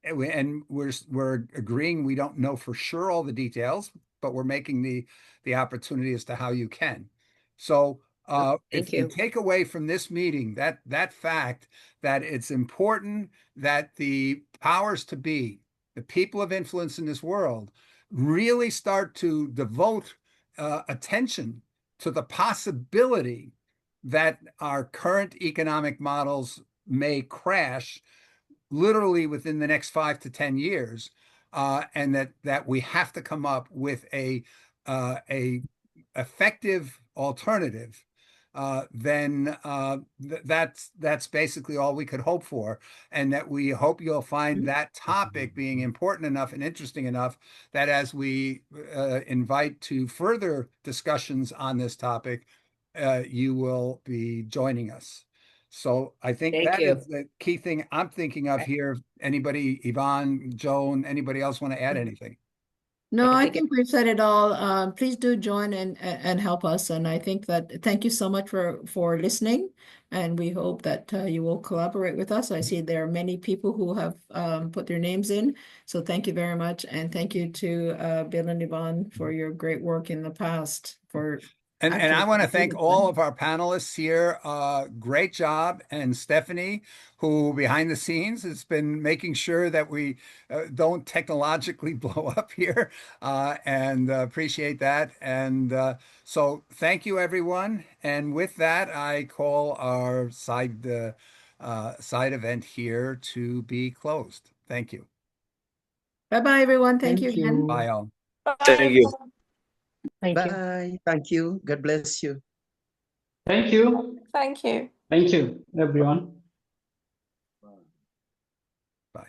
and we're agreeing we don't know for sure all the details, but we're making the opportunity as to how you can. So if Thank you you. take away from this meeting that fact that it's important that the powers to be, the people of influence in this world, really start to devote attention to the possibility that our current economic models may crash literally within the next 5 to 10 years, and that we have to come up with a effective alternative. Then that's basically all we could hope for, and that we hope you'll find that topic being important enough and interesting enough that as we invite to further discussions on this topic, you will be joining us. So I think Thank that you. is the key thing I'm thinking of here. Anybody, Yvonne, Joan, anybody else want to add anything? No, I I think think we've said it all. Please do join and help us. And I think that thank you so much for listening. And we hope that you will collaborate with us. I see there are many people who have put their names in. So thank you very much. And thank you to Bill and Yvonne for your great work in the past for And I actually. want to thank all of our panelists here. Great job. And Stephanie, who behind the scenes has been making sure that we don't technologically blow up here, and appreciate that. And so thank you, everyone. And with that, I call our side event here to be closed. Thank you. Bye-bye, everyone. Thank you Thank again. Bye, you. all. Thank you. Thank you. Bye. Thank you. God bless you. Thank you. Thank you. Thank you, everyone. Bye.